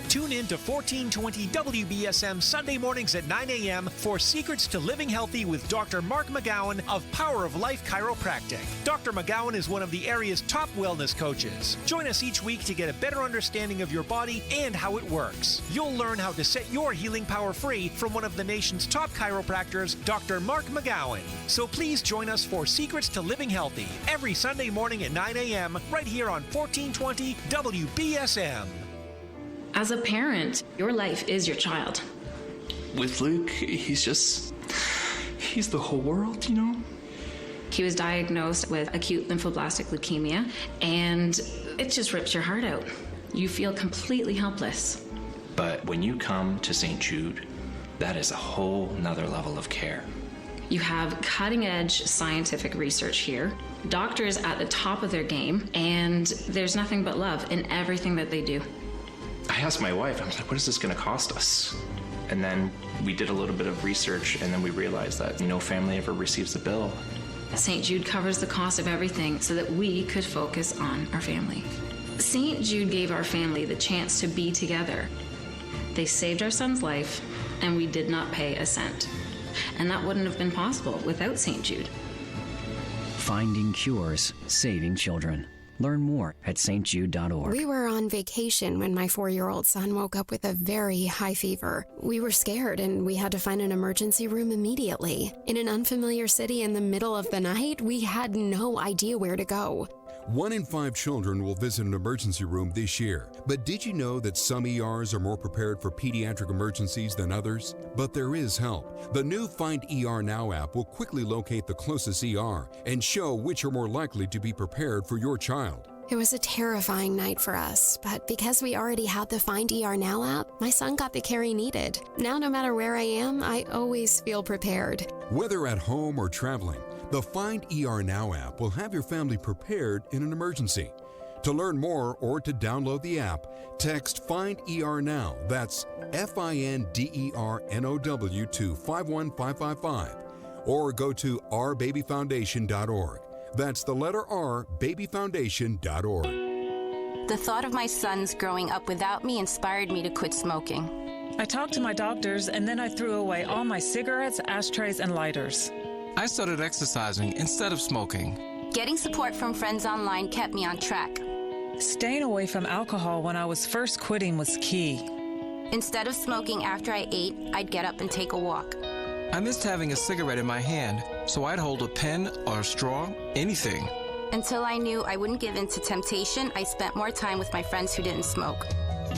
Tune in to 1420 WBSM Sunday mornings at 9 a.m. for Secrets to Living Healthy with Dr. Mark McGowan of Power of Life Chiropractic. Dr. McGowan is one of the area's top wellness coaches. Join us each week to get a better understanding of your body and how it works. You'll learn how to set your healing power free from one of the nation's top chiropractors, Dr. Mark McGowan. So please join us for Secrets to Living Healthy every Sunday morning at 9 a.m. right here on 1420 WBSM. As a parent, your life is your child. With Luke, he's the whole world, you know? He was diagnosed with acute lymphoblastic leukemia, and it just rips your heart out. You feel completely helpless. But when you come to St. Jude, that is a whole nother level of care. You have cutting-edge scientific research here, doctors at the top of their game, and there's nothing but love in everything that they do. I asked my wife, I was like, what is this going to cost us? And then we did a little bit of research, and then we realized that no family ever receives a bill. St. Jude covers the cost of everything so that we could focus on our family. St. Jude gave our family the chance to be together. They saved our son's life, and we did not pay a cent. And that wouldn't have been possible without St. Jude. Finding cures, saving children. Learn more at stjude.org. We were on vacation when my 4-year-old son woke up with a very high fever. We were scared and we had to find an emergency room immediately. In an unfamiliar city in the middle of the night, we had no idea where to go. 1 in 5 children will visit an emergency room this year. But did you know that some ERs are more prepared for pediatric emergencies than others? But there is help. The new Find ER Now app will quickly locate the closest ER and show which are more likely to be prepared for your child. It was a terrifying night for us, but because we already had the Find ER Now app, my son got the care he needed. Now, no matter where I am, I always feel prepared. Whether at home or traveling, the Find ER Now app will have your family prepared in an emergency. To learn more or to download the app, text Find ER Now, that's FINDERNOW to 51555, or go to rbabyfoundation.org. That's the letter R, babyfoundation.org. The thought of my sons growing up without me inspired me to quit smoking. I talked to my doctors, and then I threw away all my cigarettes, ashtrays, and lighters. I started exercising instead of smoking. Getting support from friends online kept me on track. Staying away from alcohol when I was first quitting was key. Instead of smoking after I ate, I'd get up and take a walk. I missed having a cigarette in my hand, so I'd hold a pen or a straw, anything. Until I knew I wouldn't give in to temptation, I spent more time with my friends who didn't smoke.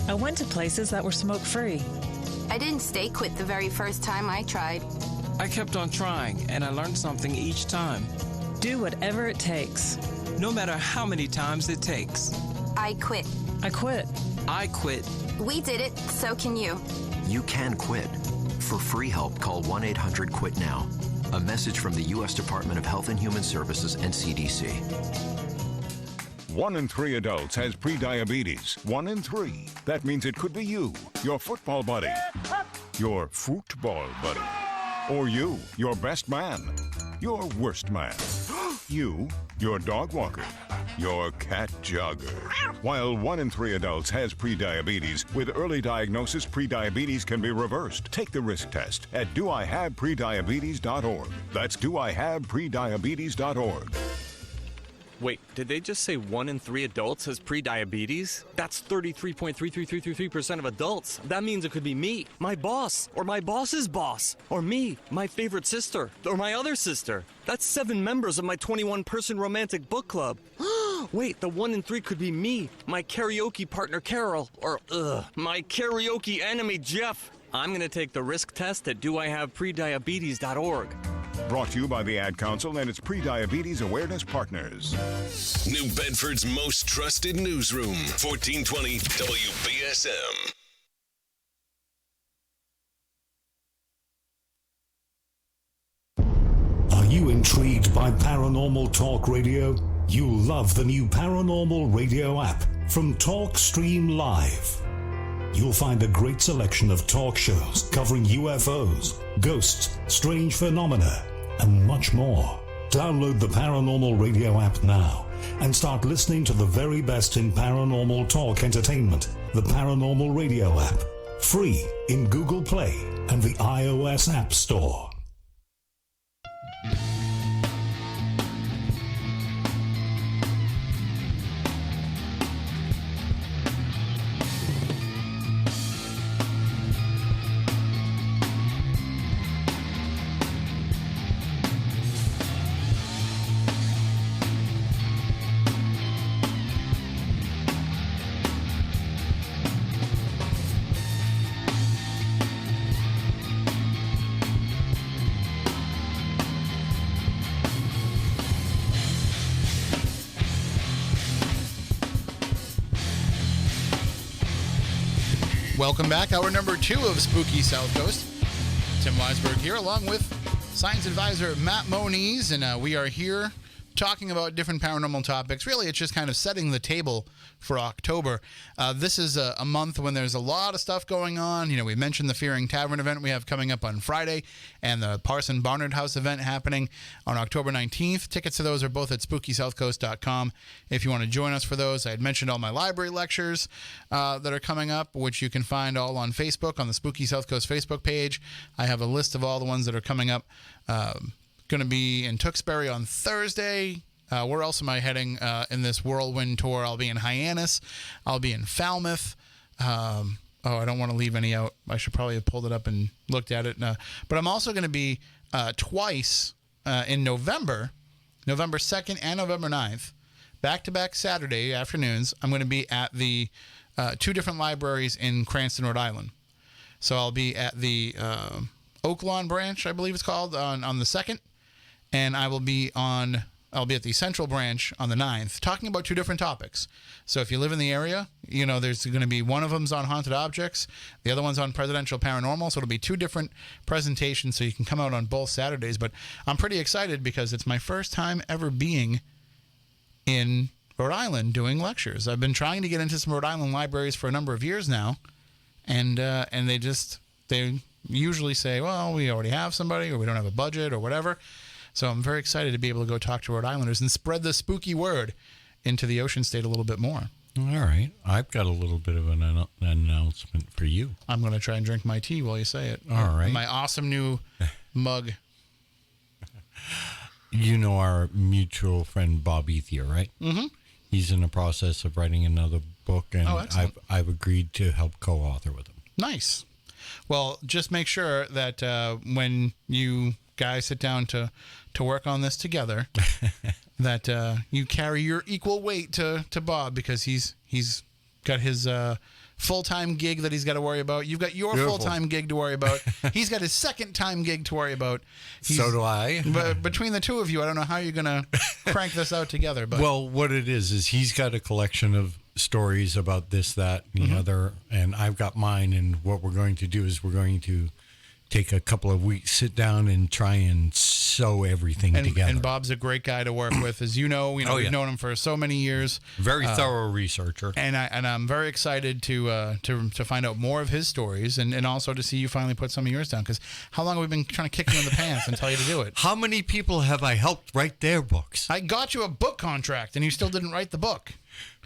I went to places that were smoke-free. I didn't stay quit the very first time I tried. I kept on trying, and I learned something each time. Do whatever it takes. No matter how many times it takes. I quit. I quit. I quit. We did it, so can you. You can quit. For free help, call 1-800-QUIT-NOW. A message from the U.S. Department of Health and Human Services and CDC. 1 in 3 adults has prediabetes. 1 in 3. That means it could be you, your football buddy, your football buddy, or you, your best man, your worst man, you, your dog walker, your cat jogger. While 1 in 3 adults has prediabetes, with early diagnosis, prediabetes can be reversed. Take the risk test at doihaveprediabetes.org. That's doihaveprediabetes.org. Wait, did they just say 1 in 3 adults has prediabetes? That's 33.33333% of adults. That means it could be me, my boss, or my boss's boss, or me, my favorite sister, or my other sister. That's 7 members of my 21-person romantic book club. Wait, the 1 in 3 could be me, my karaoke partner Carol, or my karaoke enemy Jeff. I'm going to take the risk test at doihaveprediabetes.org. Brought to you by the Ad Council and its Prediabetes Awareness Partners. New Bedford's most trusted newsroom, 1420 WBSM. Are you intrigued by Paranormal Talk Radio? You'll love the new Paranormal Radio app from TalkStream Live. You'll find a great selection of talk shows covering UFOs, ghosts, strange phenomena, and much more. Download the Paranormal Radio app now and start listening to the very best in paranormal talk entertainment. The Paranormal Radio app, free in Google Play and the iOS App Store. Welcome back. Hour number 2 of Spooky South Coast. Tim Weisberg here, along with science advisor Matt Moniz, and we are here talking about different paranormal topics. Really, it's just kind of setting the table for October. This is a month when there's a lot of stuff going on. You know, we mentioned the Fearing Tavern event we have coming up on Friday, and the Parson Barnard House event happening on October 19th. Tickets to those are both at SpookySouthCoast.com if you want to join us for those. I had mentioned all my library lectures that are coming up, which you can find all on Facebook, on the Spooky South Coast Facebook page. I have a list of all the ones that are coming up. Going to be in Tewksbury on Thursday. Where else am I heading in this whirlwind tour? I'll be in Hyannis. I'll be in Falmouth. I don't want to leave any out. I should probably have pulled it up and looked at it. But I'm also going to be twice in November 2nd and November 9th, back-to-back Saturday afternoons. I'm going to be at the 2 different libraries in Cranston, Rhode Island. So I'll be at the Oak Lawn branch, I believe it's called, on the 2nd. And I'll be at the Central branch on the 9th, talking about 2 different topics. So if you live in the area, you know, there's going to be one of them's on haunted objects, the other one's on presidential paranormal. So it'll be 2 different presentations, so you can come out on both Saturdays. But I'm pretty excited because it's my first time ever being in Rhode Island doing lectures. I've been trying to get into some Rhode Island libraries for a number of years now, and they usually say, well, we already have somebody, or we don't have a budget, or whatever. So I'm very excited to be able to go talk to Rhode Islanders and spread the spooky word into the Ocean State a little bit more. All right. I've got a little bit of an announcement for you. I'm going to try and drink my tea while you say it. All right. My awesome new mug. You know our mutual friend Bob Ethia, right? Mm-hmm. He's in the process of writing another book, and I've agreed to help co-author with him. Nice. Well, just make sure that when you guys sit down to work on this together, that you carry your equal weight to Bob, because he's got his full-time gig that he's got to worry about. You've got your full-time gig to worry about. He's got his second-time gig to worry about. So do I. But between the 2 of you, I don't know how you're going to crank this out together. But well, what it is he's got a collection of stories about this, that, and the other, and I've got mine, and what we're going to do is we're going to take a couple of weeks, sit down and try and sew everything together. And Bob's a great guy to work with, as you know. We've known him for so many years. Very thorough researcher. And I'm very excited to find out more of his stories and also to see you finally put some of yours down. Because how long have we been trying to kick you in the pants and tell you to do it? How many people have I helped write their books? I got you a book contract, and you still didn't write the book.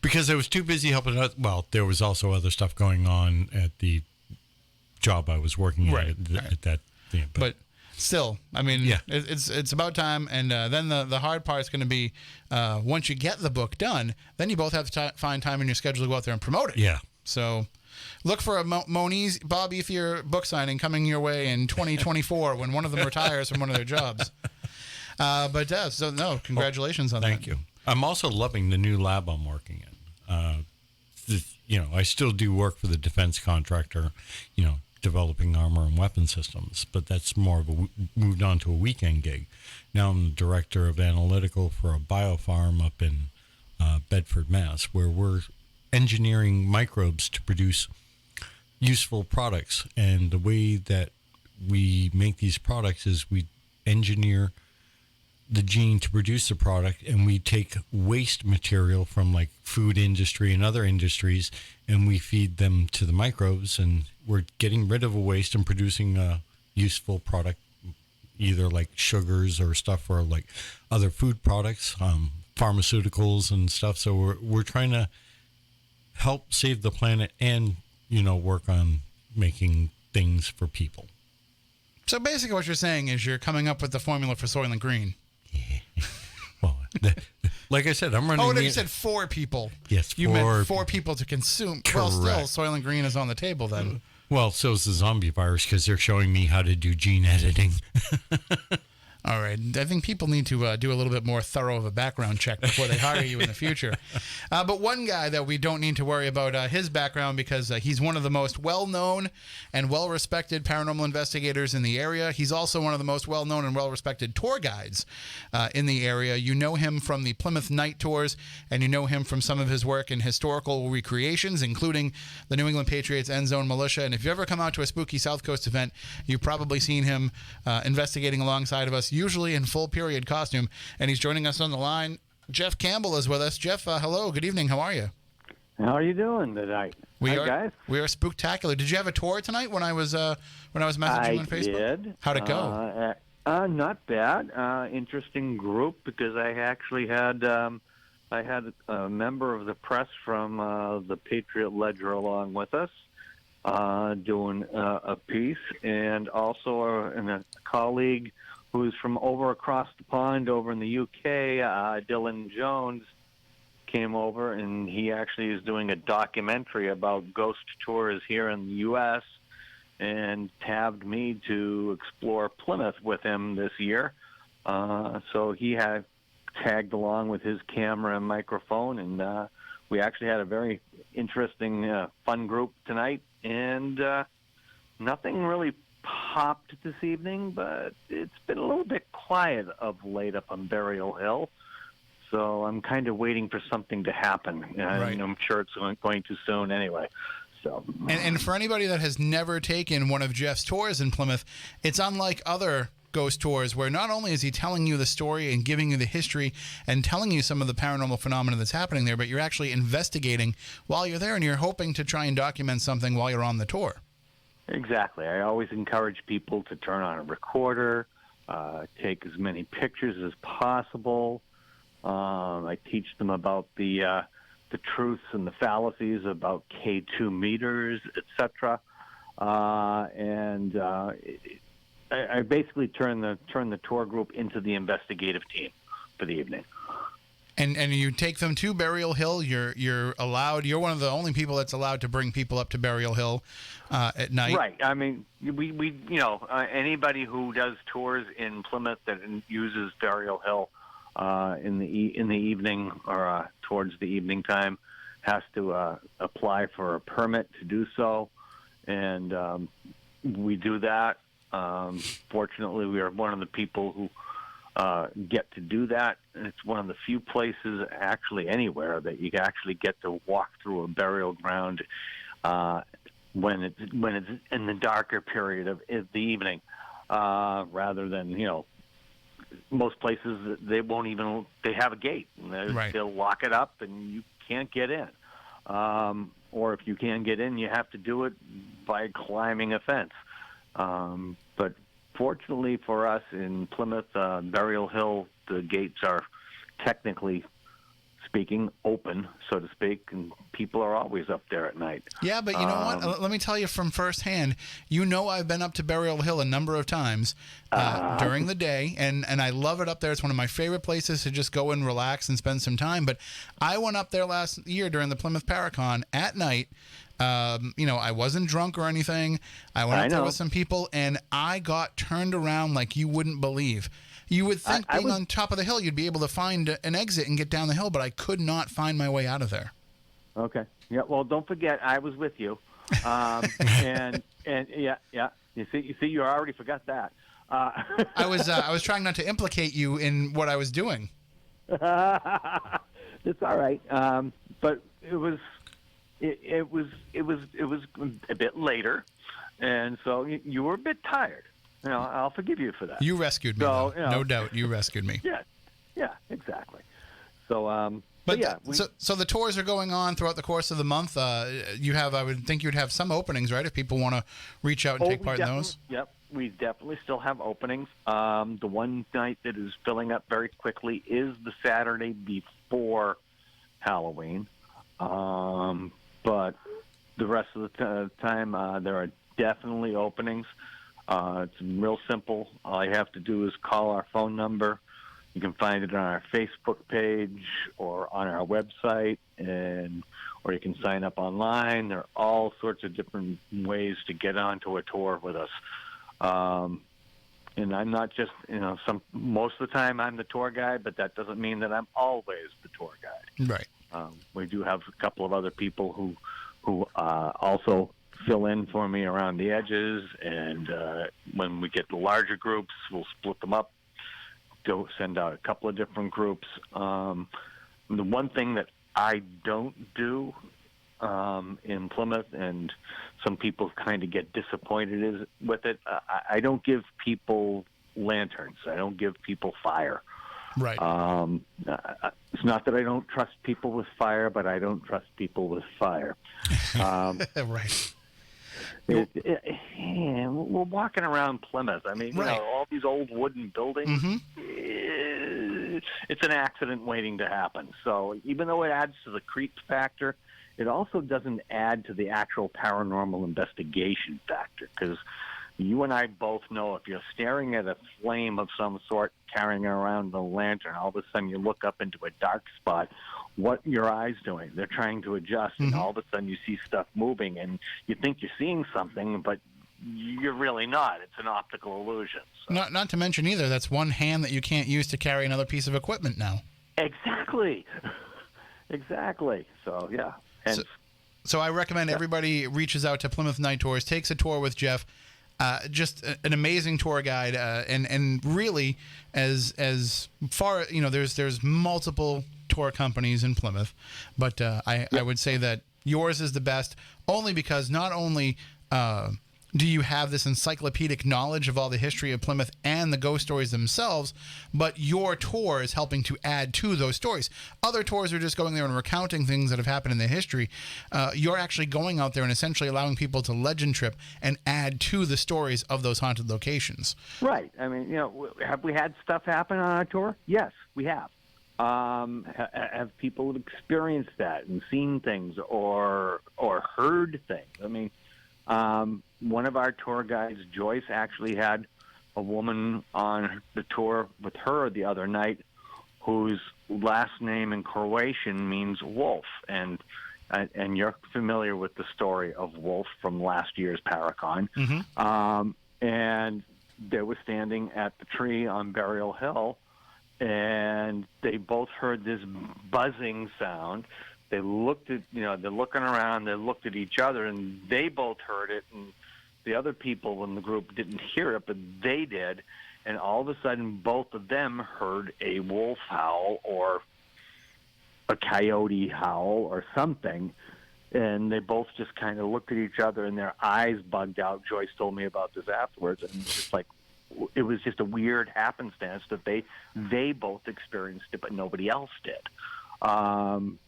Because I was too busy helping out. Well, there was also other stuff going on at the job I was working at that. Yeah, but still, I mean, it's about time. And then the hard part is going to be once you get the book done, then you both have to find time in your schedule to go out there and promote it. Yeah. So look for a Moniz, Bob Ethier book signing coming your way in 2024 when one of them retires from one of their jobs. So no, congratulations on that. Thank you. I'm also loving the new lab I'm working in. I still do work for the defense contractor, developing armor and weapon systems, but that's more of moved on to a weekend gig. Now I'm the director of analytical for a biofarm up in Bedford, Mass, where we're engineering microbes to produce useful products. And the way that we make these products is we engineer the gene to produce the product, and we take waste material from like food industry and other industries, and we feed them to the microbes, and we're getting rid of a waste and producing a useful product, either like sugars or stuff for like other food products, pharmaceuticals and stuff. So we're trying to help save the planet and work on making things for people. So basically what you're saying is you're coming up with the formula for Soylent Green. Well, like I said, I'm running. Oh, no, you said 4 people. Yes, you meant 4 people to consume. Correct. Well, still, Soylent Green is on the table then. Well, so is the zombie virus because they're showing me how to do gene editing. All right. I think people need to do a little bit more thorough of a background check before they hire you in the future. But one guy that we don't need to worry about his background because he's one of the most well-known and well-respected paranormal investigators in the area. He's also one of the most well-known and well-respected tour guides in the area. You know him from the Plymouth night tours, and you know him from some of his work in historical recreations, including the New England Patriots End Zone Militia. And if you've ever come out to a spooky South Coast event, you've probably seen him investigating alongside of us, usually in full period costume, and he's joining us on the line. Geoff Campbell is with us. Jeff, hello, good evening. How are you? How are you doing tonight? Hi, guys. We are spooktacular. Did you have a tour tonight when I was messaging you on Facebook? I did. How'd it go? Not bad. Interesting group because I actually had a member of the press from the Patriot Ledger along with us doing a piece, and also a colleague who's from over across the pond over in the UK, Dylan Jones, came over, and he actually is doing a documentary about ghost tours here in the U.S. and tabbed me to explore Plymouth with him this year. So he had tagged along with his camera and microphone, and we actually had a very interesting, fun group tonight, and nothing really popped this evening, but it's been a little bit quiet of late up on Burial Hill. So I'm kind of waiting for something to happen. Right. I'm sure it's going to soon anyway. So, and for anybody that has never taken one of Geoff's tours in Plymouth, it's unlike other ghost tours where not only is he telling you the story and giving you the history and telling you some of the paranormal phenomena that's happening there, but you're actually investigating while you're there, and you're hoping to try and document something while you're on the tour. Exactly. I always encourage people to turn on a recorder, take as many pictures as possible. I teach them about the truths and the fallacies about K2 meters, etc. I basically turn the tour group into the investigative team for the evening. And you take them to Burial Hill. You're allowed. You're one of the only people that's allowed to bring people up to Burial Hill at night. Right. I mean, we anybody who does tours in Plymouth that uses Burial Hill in the evening or towards the evening time has to apply for a permit to do so, and we do that. Fortunately, we are one of the people who get to do that. And it's one of the few places actually anywhere that you actually get to walk through a burial ground when it's in the darker period of the evening, rather than most places they won't even they have a gate and they'll lock it up and you can't get in, or if you can get in, you have to do it by climbing a fence. But fortunately for us in Plymouth, Burial Hill, the gates are technically speaking open, so to speak, and people are always up there at night. Yeah, but you know what? Let me tell you from firsthand. I've been up to Burial Hill a number of times during the day, and I love it up there. It's one of my favorite places to just go and relax and spend some time. But I went up there last year during the Plymouth ParaCon at night. I wasn't drunk or anything. I went up there with some people, and I got turned around like you wouldn't believe. You would think being on top of the hill, you'd be able to find an exit and get down the hill, but I could not find my way out of there. Okay. Yeah. Well, don't forget, I was with you, and yeah. You see, you already forgot that. I was trying not to implicate you in what I was doing. It's all right. But it was a bit later, and so you were a bit tired. I'll forgive you for that. You rescued me, though. No doubt. You rescued me. Yeah, exactly. So, so the tours are going on throughout the course of the month. I would think you'd have some openings, right? If people want to reach out and take part in those. Yep, we definitely still have openings. The one night that is filling up very quickly is the Saturday before Halloween. But the rest of the time, there are definitely openings. It's real simple. All you have to do is call our phone number. You can find it on our Facebook page or on our website, or you can sign up online. There are all sorts of different ways to get onto a tour with us. And I'm not just, most of the time I'm the tour guide, but that doesn't mean that I'm always the tour guide. Right. We do have a couple of other people who also fill in for me around the edges, and when we get the larger groups, we'll split them up, go send out a couple of different groups. The one thing that I don't do in Plymouth, and some people kind of get disappointed with it, I don't give people lanterns. I don't give people fire. Right. It's not that I don't trust people with fire, but I don't trust people with fire. Right. We're walking around Plymouth. I mean, all these old wooden buildings, it's an accident waiting to happen. So even though it adds to the creep factor, it also doesn't add to the actual paranormal investigation factor, because you and I both know if you're staring at a flame of some sort carrying around a lantern, all of a sudden you look up into a dark spot, what your eyes doing? They're trying to adjust, and all of a sudden you see stuff moving, and you think you're seeing something, but you're really not. It's an optical illusion. So. Not to mention either, that's one hand that you can't use to carry another piece of equipment now. Exactly. So, yeah. And so I recommend everybody reaches out to Plymouth Night Tours, takes a tour with Geoff. Just an amazing tour guide, and really, as far there's multiple tour companies in Plymouth, but I would say that yours is the best, only because not only do you have this encyclopedic knowledge of all the history of Plymouth and the ghost stories themselves, but your tour is helping to add to those stories. Other tours are just going there and recounting things that have happened in the history. You're actually going out there and essentially allowing people to legend trip and add to the stories of those haunted locations. Right. I mean, have we had stuff happen on our tour? Yes, we have. Have people experienced that and seen things or heard things? I mean, one of our tour guides, Joyce, actually had a woman on the tour with her the other night whose last name in Croatian means wolf, and you're familiar with the story of Wolf from last year's ParaCon. And they were standing at the tree on Burial Hill, and they both heard this buzzing sound. They looked at, they're looking around, they looked at each other, and they both heard it, and the other people in the group didn't hear it, but they did, and all of a sudden both of them heard a wolf howl or a coyote howl or something, And they both just kind of looked at each other, and their eyes bugged out. Joyce told me about this afterwards, and it was just a weird happenstance that they both experienced it, but nobody else did. And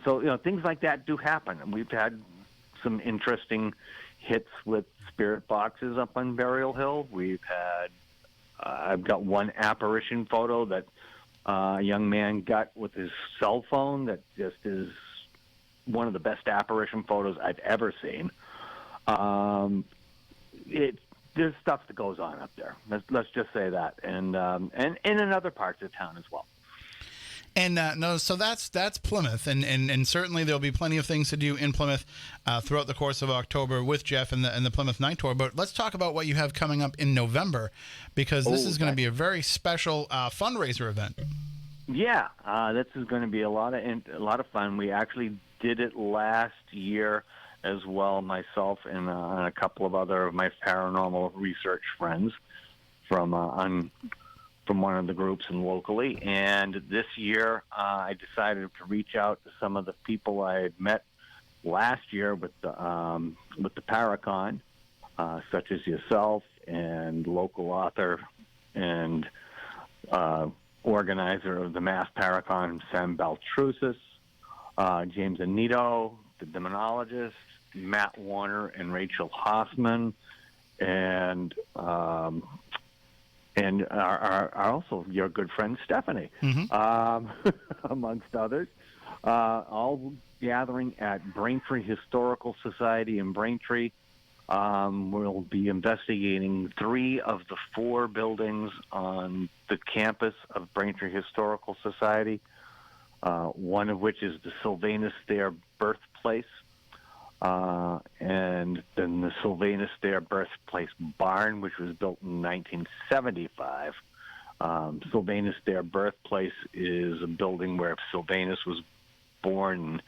so, things like that do happen. And we've had some interesting hits with spirit boxes up on Burial Hill. We've had, I've got one apparition photo that a young man got with his cell phone that just is one of the best apparition photos I've ever seen. There's stuff that goes on up there. Let's just say that, and in other parts of town as well. And so that's Plymouth, and certainly there'll be plenty of things to do in Plymouth throughout the course of October with Geoff and the Plymouth Night Tour. But let's talk about what you have coming up in November, because this is going to be a very special fundraiser event. Yeah, this is going to be a lot of fun. We actually did it last year as well, myself and a couple of other of my paranormal research friends from one of the groups and locally. And this year, I decided to reach out to some of the people I had met last year with the ParaCon, such as yourself and local author and organizer of the Mass ParaCon, Sam Baltrusis, James Anito, the demonologist, Matt Warner and Rachel Hoffman, and our also your good friend Stephanie, amongst others, all gathering at Braintree Historical Society in Braintree. We'll be investigating 3 of the 4 buildings on the campus of Braintree Historical Society, one of which is the Sylvanus Thayer birthplace, and then the Sylvanus Thayer birthplace barn, which was built in 1975. Sylvanus Thayer birthplace is a building where Sylvanus was born in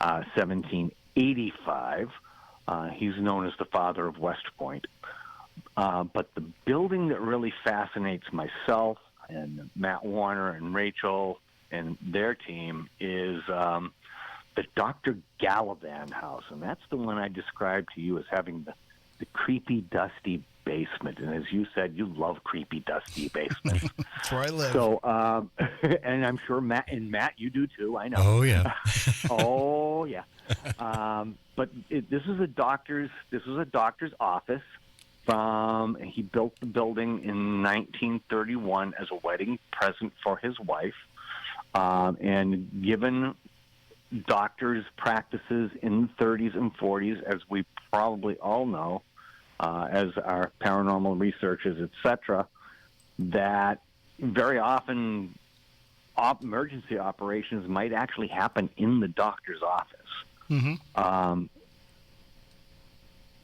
1785. He's known as the father of West Point. But the building that really fascinates myself and Matt Warner and Rachel and their team is the Dr. Gallivan house, and that's the one I described to you as having the creepy, dusty basement. And as you said, you love creepy, dusty basements. That's where I live. So, and I'm sure Matt, you do too. I know. Oh yeah. Oh yeah. But this is a doctor's office. He built the building in 1931 as a wedding present for his wife, and given doctors' practices in the 30s and 40s, as we probably all know, as our paranormal researchers, etc., that very often emergency operations might actually happen in the doctor's office.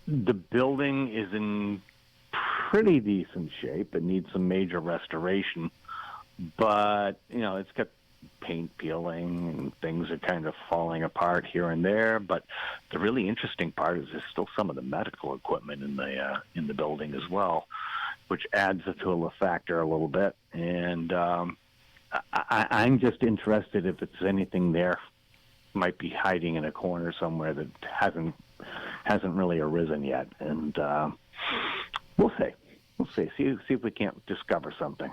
The building is in pretty decent shape. It needs some major restoration, but it's got paint peeling and things are kind of falling apart here and there. But the really interesting part is there's still some of the medical equipment in the building as well, which adds to the factor a little bit. And I'm just interested if it's anything there might be hiding in a corner somewhere that hasn't really arisen yet. And we'll see. See if we can't discover something.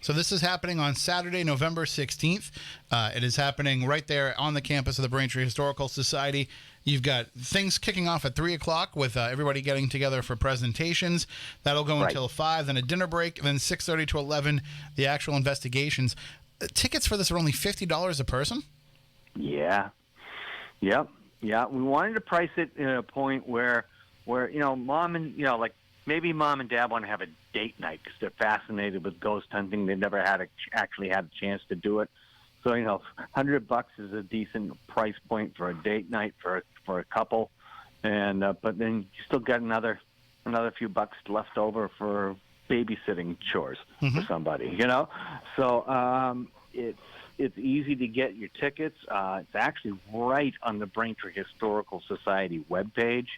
So this is happening on Saturday, November 16th. It is happening right there on the campus of the Braintree Historical Society. You've got things kicking off at 3 o'clock with everybody getting together for presentations. That'll go until 5, then a dinner break, then 6:30 to 11, the actual investigations. Tickets for this are only $50 a person? Yeah. Yep. Yeah. We wanted to price it at a point where mom and, maybe mom and dad want to have a date night because they're fascinated with ghost hunting. They've never actually had a chance to do it. So, $100 is a decent price point for a date night for a couple. And, but then you still got another few bucks left over for babysitting chores for somebody, So, it's easy to get your tickets. It's actually right on the Braintree Historical Society webpage.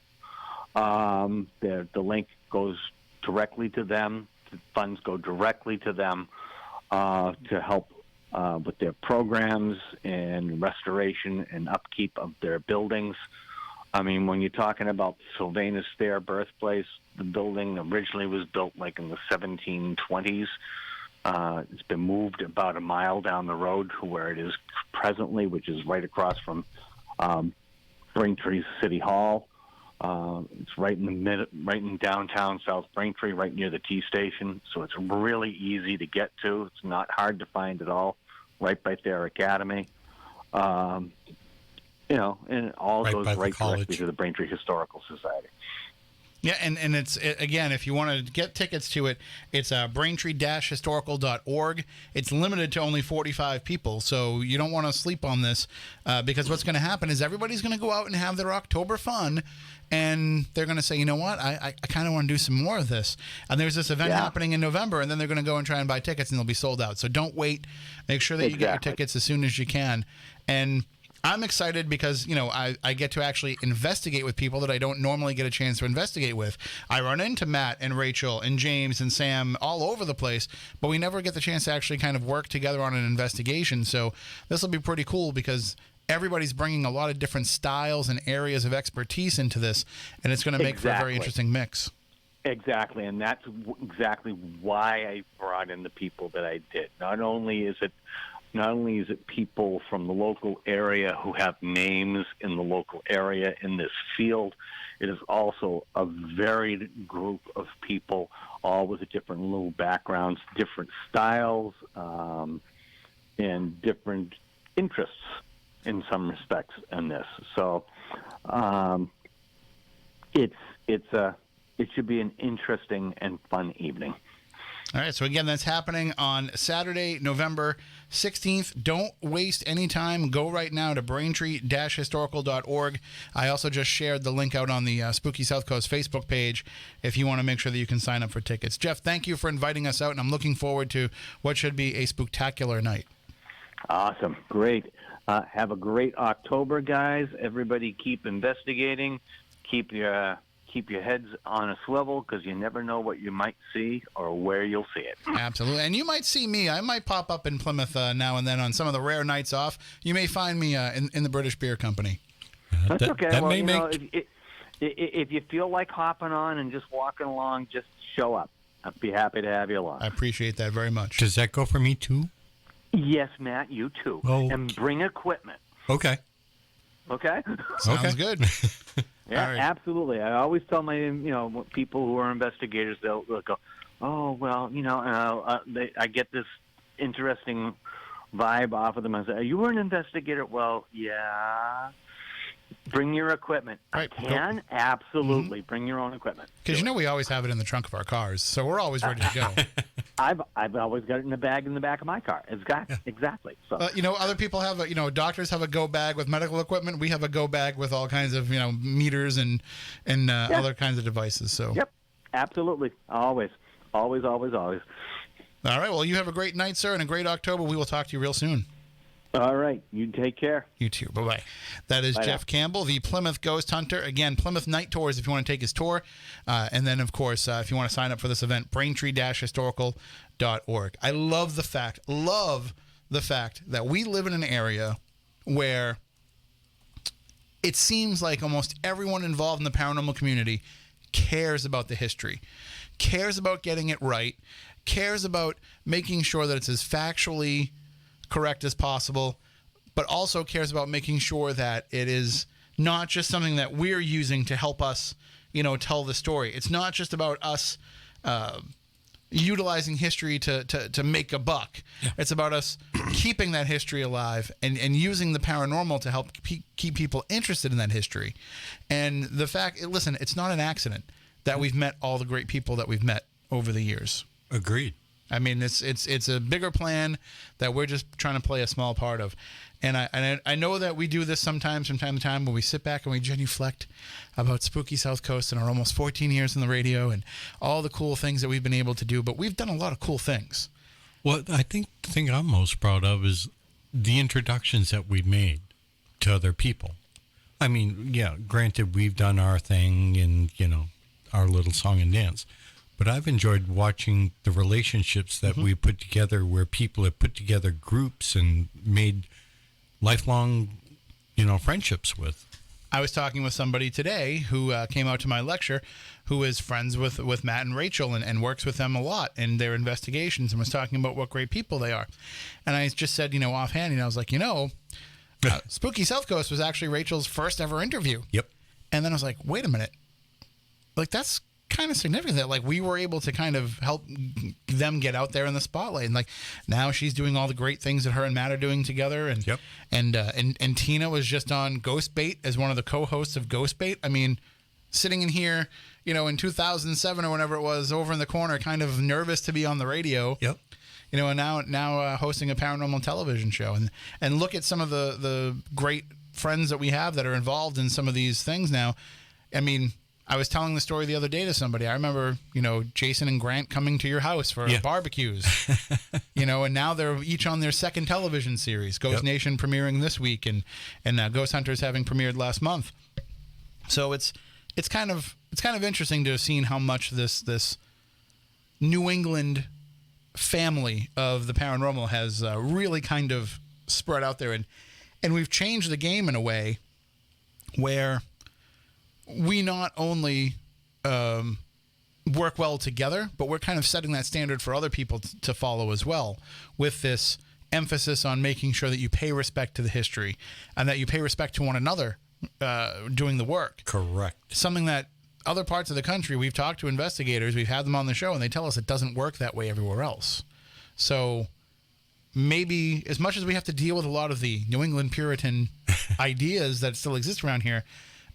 The link goes directly to them. The funds go directly to them to help with their programs and restoration and upkeep of their buildings. I mean, when you're talking about Sylvanus Thayer birthplace, the building originally was built like in the 1720s. It's been moved about a mile down the road to where it is presently, which is right across from Braintree City Hall. It's right in downtown South Braintree, right near the T station. So it's really easy to get to. It's not hard to find at all. Right by Thayer Academy. And it all goes right directly to the Braintree Historical Society. Yeah, and again, if you want to get tickets to it, it's braintree-historical.org. It's limited to only 45 people, so you don't want to sleep on this because what's going to happen is everybody's going to go out and have their October fun, and they're going to say, you know what, I kind of want to do some more of this. And there's this event happening in November, and then they're going to go and try and buy tickets, and they'll be sold out. So don't wait. Make sure that you get your tickets as soon as you can. And I'm excited because, I get to actually investigate with people that I don't normally get a chance to investigate with. I run into Matt and Rachel and James and Sam all over the place, but we never get the chance to actually kind of work together on an investigation. So this will be pretty cool because everybody's bringing a lot of different styles and areas of expertise into this, and it's going to make for a very interesting mix. Exactly, and that's exactly why I brought in the people that I did. Not only is it people from the local area who have names in the local area in this field, it is also a varied group of people, all with different little backgrounds, different styles, and different interests in some respects in this. So it should be an interesting and fun evening. All right, so again, that's happening on Saturday, November 16th. Don't waste any time. Go right now to braintree-historical.org. I also just shared the link out on the Spooky South Coast Facebook page if you want to make sure that you can sign up for tickets. Geoff, thank you for inviting us out, and I'm looking forward to what should be a spooktacular night. Awesome. Great. Have a great October, guys. Everybody keep investigating. Keep your heads on a swivel because you never know what you might see or where you'll see it. Absolutely. And you might see me. I might pop up in Plymouth now and then on some of the rare nights off. You may find me in the British Beer Company. That's okay. If you feel like hopping on and just walking along, just show up. I'd be happy to have you along. I appreciate that very much. Does that go for me too? Yes, Matt, you too. Oh. And bring equipment. Okay. Okay? Sounds good. Yeah, right. Absolutely. I always tell my people who are investigators, they'll go, oh, well, I get this interesting vibe off of them. I say, you were an investigator? Well, yeah. Bring your equipment. Right. Absolutely. Mm-hmm. Bring your own equipment. Because we always have it in the trunk of our cars, so we're always ready to go. I've always got it in the bag in the back of my car. Exactly. So other people have doctors have a go bag with medical equipment. We have a go bag with all kinds of meters and other kinds of devices. So yep, absolutely, always. All right. Well, you have a great night, sir, and a great October. We will talk to you real soon. All right. You take care. You too. Bye-bye. That is Geoff Campbell, the Plymouth Ghost Hunter. Again, Plymouth Night Tours if you want to take his tour. And then, of course, if you want to sign up for this event, braintree-historical.org. I love the fact that we live in an area where it seems like almost everyone involved in the paranormal community cares about the history, cares about getting it right, cares about making sure that it's as factually correct as possible, but also cares about making sure that it is not just something that we're using to help us, tell the story. It's not just about us utilizing history to make a buck. Yeah. It's about us keeping that history alive and using the paranormal to help keep people interested in that history. And the fact, listen, it's not an accident that we've met all the great people that we've met over the years. Agreed. I mean, it's a bigger plan that we're just trying to play a small part of. And I know that we do this sometimes from time to time when we sit back and we genuflect about Spooky South Coast and our almost 14 years in the radio and all the cool things that we've been able to do. But we've done a lot of cool things. Well, I think the thing I'm most proud of is the introductions that we've made to other people. I mean, yeah, granted, we've done our thing and, our little song and dance. But I've enjoyed watching the relationships that we put together, where people have put together groups and made lifelong, friendships with. I was talking with somebody today who came out to my lecture, who is friends with Matt and Rachel and works with them a lot in their investigations, and was talking about what great people they are. And I just said, offhand, I was like, Spooky South Coast was actually Rachel's first ever interview. Yep. And then I was like, wait a minute. Like, that's kind of significant that, like, we were able to kind of help them get out there in the spotlight. And, like, now she's doing all the great things that her and Matt are doing together. And and Tina was just on Ghost Bait as one of the co-hosts of Ghost Bait. I mean, sitting in here, in 2007 or whenever it was, over in the corner, kind of nervous to be on the radio. Yep. And now hosting a paranormal television show. And look at some of the great friends that we have that are involved in some of these things now. I mean, I was telling the story the other day to somebody. I remember, Jason and Grant coming to your house for barbecues, and now they're each on their second television series. Ghost Nation premiering this week, and Ghost Hunters having premiered last month. So it's kind of interesting to have seen how much this New England family of the paranormal has really kind of spread out there, and we've changed the game in a way where we not only work well together, but we're kind of setting that standard for other people to follow as well, with this emphasis on making sure that you pay respect to the history and that you pay respect to one another doing the work. Correct. Something that other parts of the country, we've talked to investigators, we've had them on the show, and they tell us it doesn't work that way everywhere else. So maybe, as much as we have to deal with a lot of the New England Puritan ideas that still exist around here,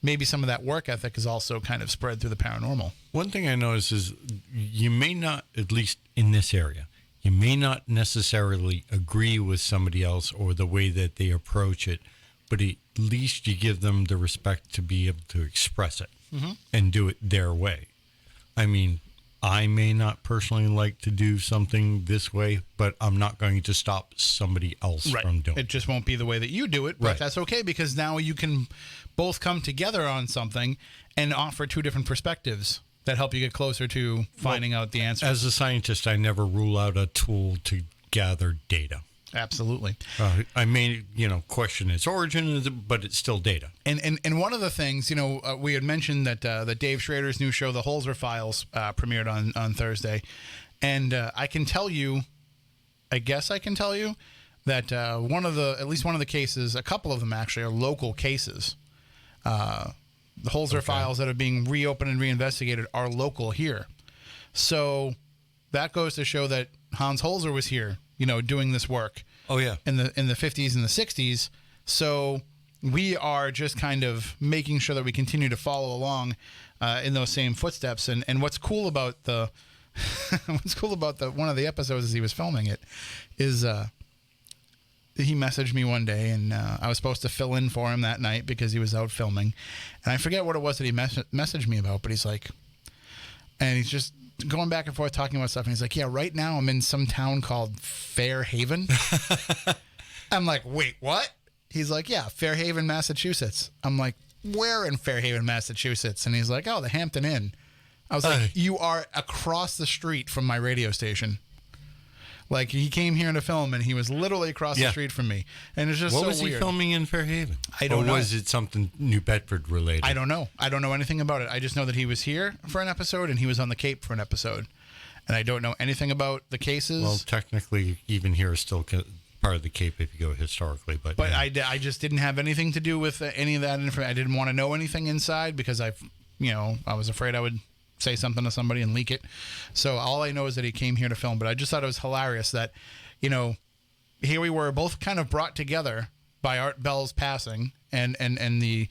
maybe some of that work ethic is also kind of spread through the paranormal. One thing I notice is you may not, at least in this area, you may not necessarily agree with somebody else or the way that they approach it, but at least you give them the respect to be able to express it and do it their way. I mean, I may not personally like to do something this way, but I'm not going to stop somebody else from doing it. It just won't be the way that you do it, but that's okay, because now you can both come together on something and offer two different perspectives that help you get closer to finding out the answer. As a scientist, I never rule out a tool to gather data. Absolutely. I may, question its origin, but it's still data. And one of the things, we had mentioned that Dave Schrader's new show, The Holzer Files, premiered on Thursday. And I can tell you, that at least one of the cases, a couple of them actually, are local cases. The Holzer Files that are being reopened and reinvestigated are local here. So that goes to show that Hans Holzer was here, doing this work. Oh yeah. In the 50s and the 60s. So we are just kind of making sure that we continue to follow along in those same footsteps. And what's cool about one of the episodes as he was filming it is he messaged me one day, and I was supposed to fill in for him that night because he was out filming. And I forget what it was that he messaged me about, but he's like, and he's just going back and forth talking about stuff, and he's like, yeah, right now I'm in some town called Fairhaven. I'm like, wait, what? He's like, yeah, Fairhaven, Massachusetts. I'm like, where in Fairhaven, Massachusetts? And he's like, oh, the Hampton Inn. I was like, you are across the street from my radio station. Like, he came here to film, and he was literally across the street from me. And it's just what so was weird. He filming in Fairhaven? I don't know. Or was it something New Bedford related? I don't know. I don't know anything about it. I just know that he was here for an episode, and he was on the Cape for an episode. And I don't know anything about the cases. Well, technically, even here is still part of the Cape if you go historically. But yeah. I just didn't have anything to do with any of that information. I didn't want to know anything inside because I was afraid I would say something to somebody and leak it. So all I know is that he came here to film. But I just thought it was hilarious that, here we were both kind of brought together by Art Bell's passing and the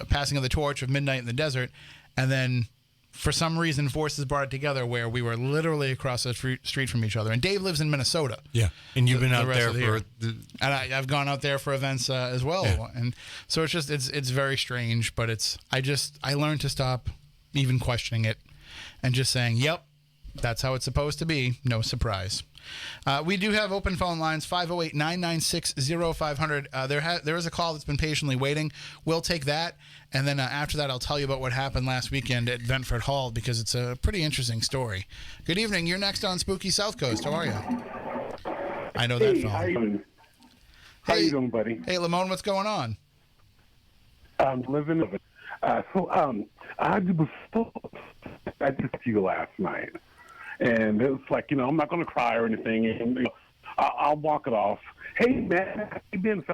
passing of the torch of Midnight in the Desert. And then for some reason, forces brought it together where we were literally across the street from each other. And Dave lives in Minnesota. Yeah. And you've been out there and I've gone out there for events as well. Yeah. And so it's just, it's very strange, but I learned to stop even questioning it and just saying, yep, That's how it's supposed to be. No surprise. We do have open phone lines, 508-996-0500. There is a call that's been patiently waiting. We'll take that. And then after that, I'll tell you about what happened last weekend at Benford Hall, because it's a pretty interesting story. Good evening. You're next on Spooky South Coast. How are you? I know that phone. How you doing? How you doing, buddy? Hey, Lamone, what's going on? I'm living. I did you last night, and it was like, I'm not going to cry or anything, and I'll walk it off. Hey, man, how you been?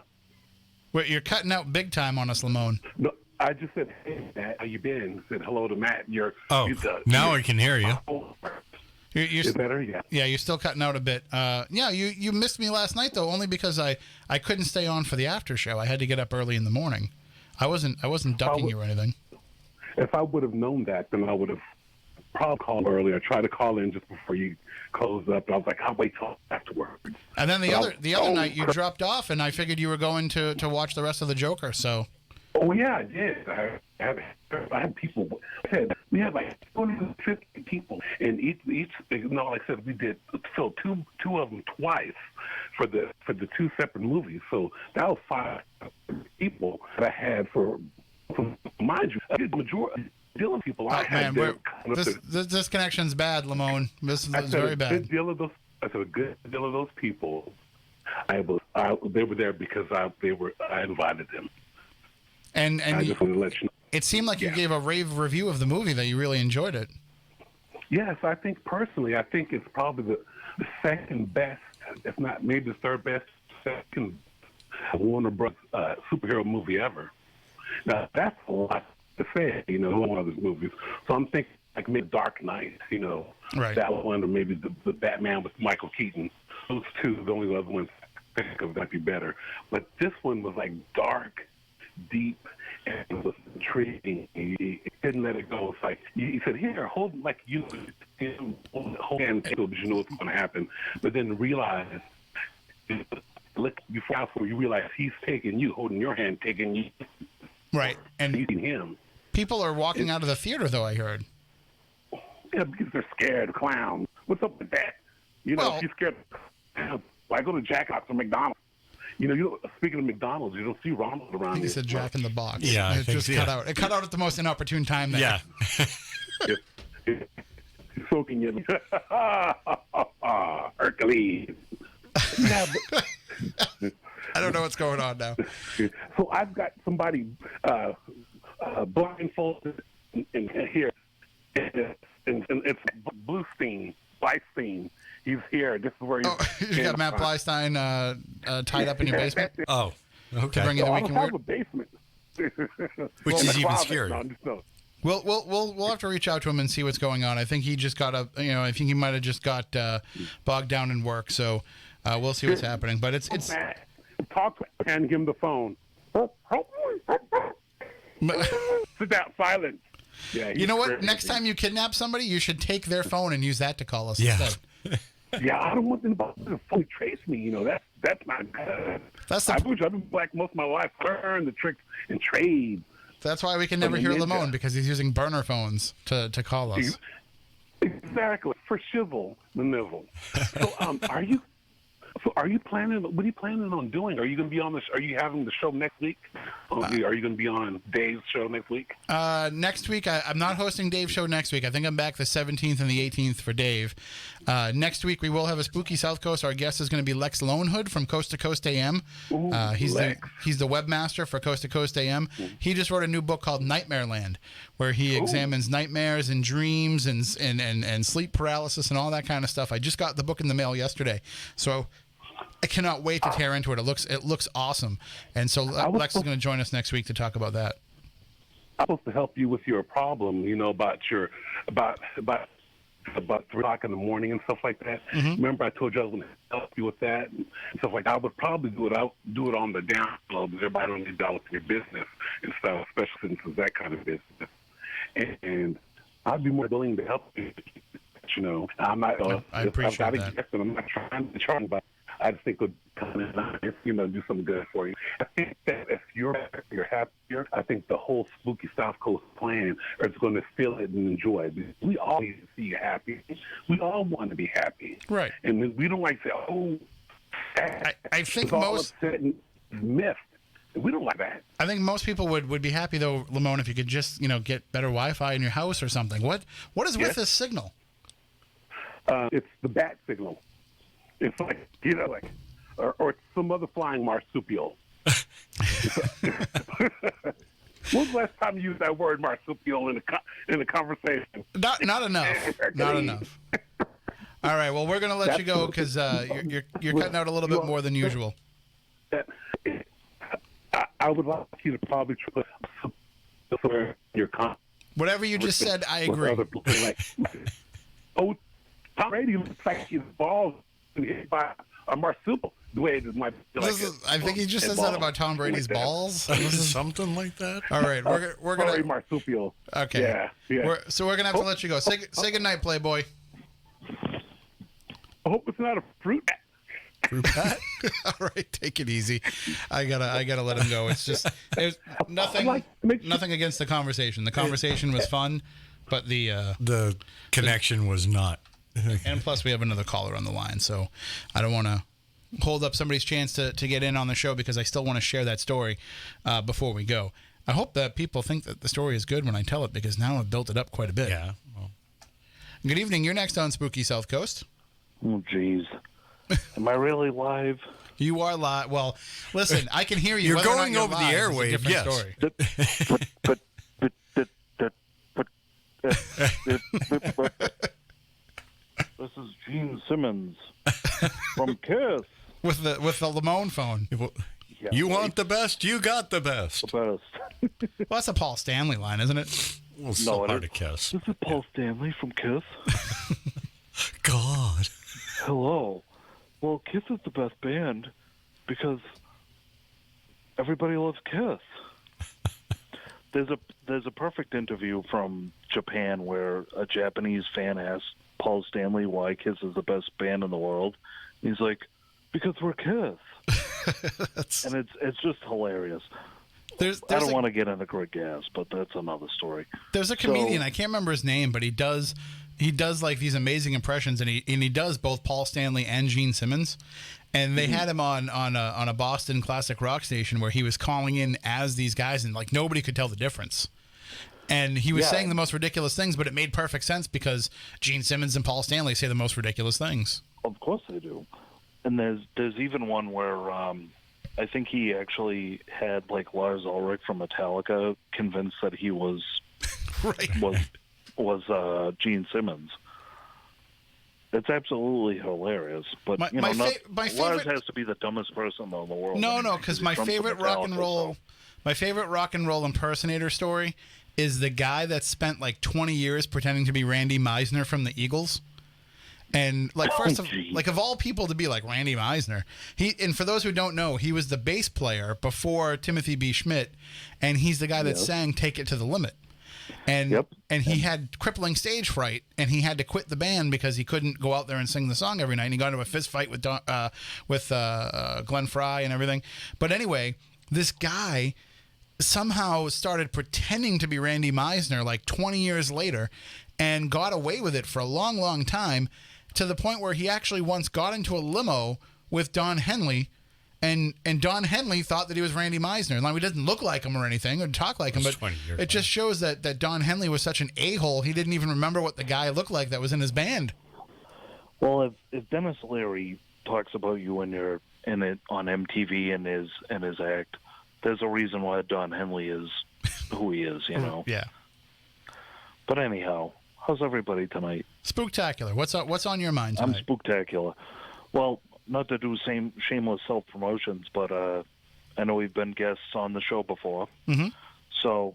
Wait, you're cutting out big time on us, Lamone. No, I just said, hey, Matt, how you been? Said hello to Matt. Now I can hear you. You're better, yeah. Yeah, you're still cutting out a bit. You missed me last night though, only because I couldn't stay on for the after show. I had to get up early in the morning. I wasn't ducking you or anything. If I would have known that, then I would have probably called earlier. Tried to call in just before you closed up. I was like, I'll wait till afterwards. And then the other night you dropped off, and I figured you were going to watch the rest of the Joker. So. Oh yeah, I did. I had people. We had like 250 people, and each. Like I said, we did fill two of them twice for the two separate movies. So that was 5 people that I had for mind you, the majority of people I had. Man, this connection's bad, Lamone. This is very bad. I said a good deal of those people. They were there because I invited them. And I just wanted to let you know. It seemed like you gave a rave review of the movie, that you really enjoyed it. Yes, I think personally, it's probably the second best, if not maybe the third best, second Warner Bros. Superhero movie ever. Now that's a lot to say, one of those movies. So I'm thinking like maybe Dark Knight, right. That one, or maybe the Batman with Michael Keaton. Those two, the only other ones I think of might be better. But this one was like dark, deep, and it was intriguing. He didn't let it go. It's like he said, "Here, hold hold hand, because you know what's going to happen." But then realize, before you realize he's taking you, holding your hand, taking you. Right, and eating him. People are walking out of the theater, though, I heard. Yeah, because they're scared of clowns. What's up with that? If you're scared of clowns, why go to Jack Box or McDonald's? Speaking of McDonald's, you don't see Ronald around here. He said Jack in the Box. Yeah, it just cut out. It cut out at the most inopportune time there. Yeah. He's soaking you. Hercules. Yeah, I don't know what's going on now. So I've got somebody blindfolded in here, and it's Bluestein. He's here. This is where you got Matt Bleistein tied up in your basement. Oh, okay. To bring you the I weekend don't have weird. a basement. Which is even scary. No. We'll have to reach out to him and see what's going on. I think he just got I think he might have just got bogged down in work. So we'll see what's happening. But it's talk and give him the phone. Sit down, silent. Yeah. You know what? Next time you kidnap somebody, you should take their phone and use that to call us Yeah. instead. Yeah, I don't want them to phone trace me. That's not good. I've been black most of my life. Learn the tricks and trade. That's why we can never hear Lamone, because he's using burner phones to call us. Exactly, for shizzle the nizzle. So, are you planning? What are you planning on doing? Are you going to be on Are you having the show next week? Are you going to be on Dave's show next week? Next week, I'm not hosting Dave's show next week. I think I'm back the 17th and the 18th for Dave. Next week, we will have a Spooky South Coast. Our guest is going to be Lex Lonehood from Coast to Coast AM. Ooh, he's Lex. the webmaster for Coast to Coast AM. He just wrote a new book called Nightmare Land, where he examines nightmares and dreams and sleep paralysis and all that kind of stuff. I just got the book in the mail yesterday, so I cannot wait to tear into it. It looks awesome. And so Lex is going to join us next week to talk about that. I'm supposed to help you with your problem, about 3 o'clock in the morning and stuff like that. Mm-hmm. Remember I told you I was going to help you with that and stuff like that. I would probably do it on the down low, because everybody don't need to with your business and stuff, especially since it's that kind of business. And I'd be more willing to help you. I'm not. I appreciate that. I'm not trying to charge, but I just think it would come in, do some good for you. I think that if you're happier, I think the whole spooky South Coast plan is going to feel it and enjoy it. We all need to see you happy. We all want to be happy. Right. And we don't like to say, oh, I think it's all most upset and missed. We don't like that. I think most people would be happy though, Lamone, if you could just get better Wi-Fi in your house or something. What is with this signal? It's the bat signal. It's like or some other flying marsupial. When was the last time you used that word marsupial in a conversation? Not enough. Not enough. All right. Well, we're gonna let you go because you're cutting out a little bit more than usual. I would like you to probably put your whatever you just said. I agree. Tom Brady looks like he's balls hit by a marsupial. The way it might be I think he just says that about Tom Brady's balls. Something like that. All right, we're gonna marsupial. Okay. Yeah. So we're gonna have to let you go. Say goodnight, Playboy. I hope it's not a fruit bat. Fruit bat? All right, take it easy. I gotta let him go. It's nothing against the conversation. The conversation was fun, but the connection was not. And plus, we have another caller on the line, so I don't want to hold up somebody's chance to get in on the show because I still want to share that story before we go. I hope that people think that the story is good when I tell it because now I've built it up quite a bit. Yeah. Well. Good evening. You're next on Spooky South Coast. Oh, jeez. Am I really live? You are live. Well, listen, I can hear you. You're going over the airwave, yes. Story. This is Gene Simmons from KISS. With the Lamone phone. Yeah, you want the best, you got the best. The best. Well, that's a Paul Stanley line, isn't it? Well, it's still part of KISS. This is Paul Stanley from KISS. God. Hello. Well, KISS is the best band because everybody loves KISS. There's a perfect interview from Japan where a Japanese fan asked Paul Stanley why KISS is the best band in the world. And he's like, because we're KISS. And it's just hilarious. I don't want to get into Greg Gass, but that's another story. There's a comedian, I can't remember his name, but he does like these amazing impressions, and he does both Paul Stanley and Gene Simmons. And they had him on a Boston classic rock station where he was calling in as these guys, and like nobody could tell the difference. And he was saying the most ridiculous things, but it made perfect sense because Gene Simmons and Paul Stanley say the most ridiculous things. Of course they do. And there's even one where I think he actually had like Lars Ulrich from Metallica convinced that he was was Gene Simmons. It's absolutely hilarious, but Lars has to be the dumbest person in the world. No, because my favorite rock and roll impersonator story is the guy that spent like 20 years pretending to be Randy Meisner from the Eagles. And like of all people to be like Randy Meisner, and for those who don't know, he was the bass player before Timothy B. Schmidt, and he's the guy that sang "Take It to the Limit." And he had crippling stage fright, and he had to quit the band because he couldn't go out there and sing the song every night. And he got into a fist fight with Glenn Frey and everything. But anyway, this guy somehow started pretending to be Randy Meisner like 20 years later, and got away with it for a long, long time, to the point where he actually once got into a limo with Don Henley, and Don Henley thought that he was Randy Meisner. Now, he doesn't look like him or anything or talk like him, but it just shows that Don Henley was such an a-hole, he didn't even remember what the guy looked like that was in his band. Well, if Dennis Leary talks about you when you're in it on MTV and his act, there's a reason why Don Henley is who he is, you know? Yeah. But anyhow, how's everybody tonight? Spooktacular. What's on your mind tonight? I'm spooktacular. Well, not to do shameless self-promotions, but I know we've been guests on the show before. Mm-hmm. So,